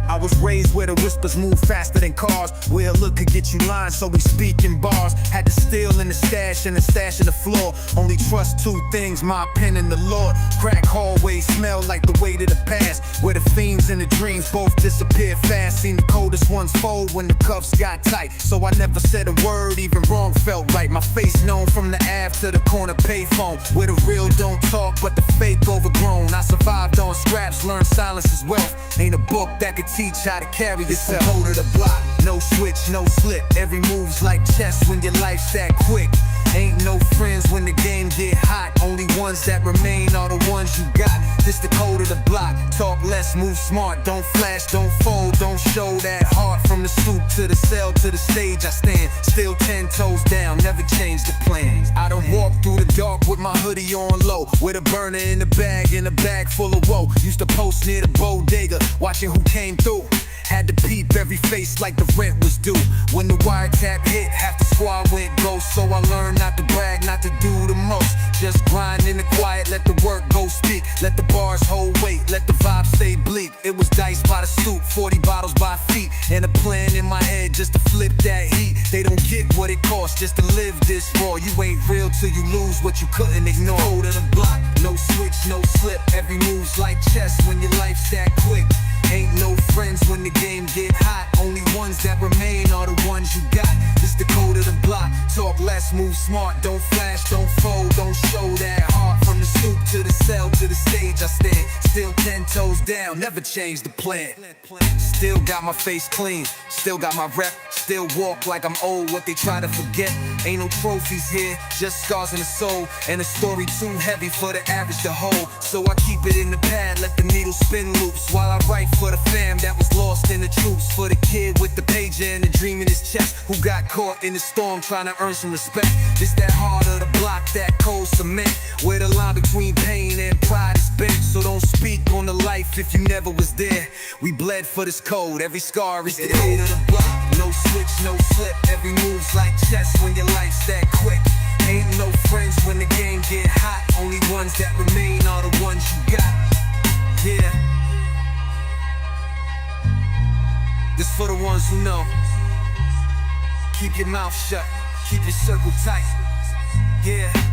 I was raised where the whispers move faster than cars, where a look could get you lines, so we speak in bars. Had to steal in the stash and the stash in the floor. Only trust two things, my pen and the Lord. Crack hallways smell like the weight of the past, where the fiends and the dreams both disappear fast. Seen the coldest ones fold when the cuffs got tight, so I never said a word, even wrong felt right. My face known from the Ave to the corner payphone, where the real don't talk but the fake overgrown. I survived on scraps, learned silence is wealth. Ain't a book that could teach how to carry yourself. Hold of the block, no switch, no slip. Every move's like chess when your life's that quick. Ain't no friends when the game get hot. Only ones that remain are the ones you got. This the code of the block. Talk less, move smart. Don't flash, don't fold, don't show that heart. From the stoop to the cell to the stage I stand, still 10 toes down, never change the plans. I done walk through the dark with my hoodie on low, with a burner in the bag full of woe. Used to post near the bodega, watching who came through. Had to peep every face like the rent was due. When the wiretap hit, half the squad went ghost. So I learned not to brag, not to do the most. Just grind in the quiet, let the work go speak. Let the bars hold weight, let the vibe stay bleak. It was dice by the stoop, 40 bottles by feet, and a plan in my head just to flip that heat. They don't get what it costs just to live this raw. You ain't real till you lose what you couldn't ignore. Code of the block, no switch, no slip. Every move's like chess when your life's that quick. Ain't no friends when the game get hot. Only ones that remain are the ones you got. This the code of the block. Talk less, move smart. Don't flash, don't fold, don't show that heart. From the stoop to the cell to the stage I stand, still 10 toes down, never change the plan. Still got my face clean, still got my rep. Still walk like I'm old, what they try to forget. Ain't no trophies here, just scars in the soul. And a story too heavy for the average to hold. So I keep it in the pad, let the needle spin loops, while I write for the fam that was lost in the troops. For the kid with the pager and the dream in his chest, who got caught in the storm trying to earn some respect. This that heart of the block, that cold cement, where the line between pain and pride is bent. So don't speak on the life if you never was there. We bled for this code, every scar is the code of the block. No switch, no slip, every move's like chess when your life's that quick. Ain't no friends when the game get hot. Only ones that remain are the ones you got. Yeah. This for the ones who know. Keep your mouth shut, keep your circle tight. Yeah.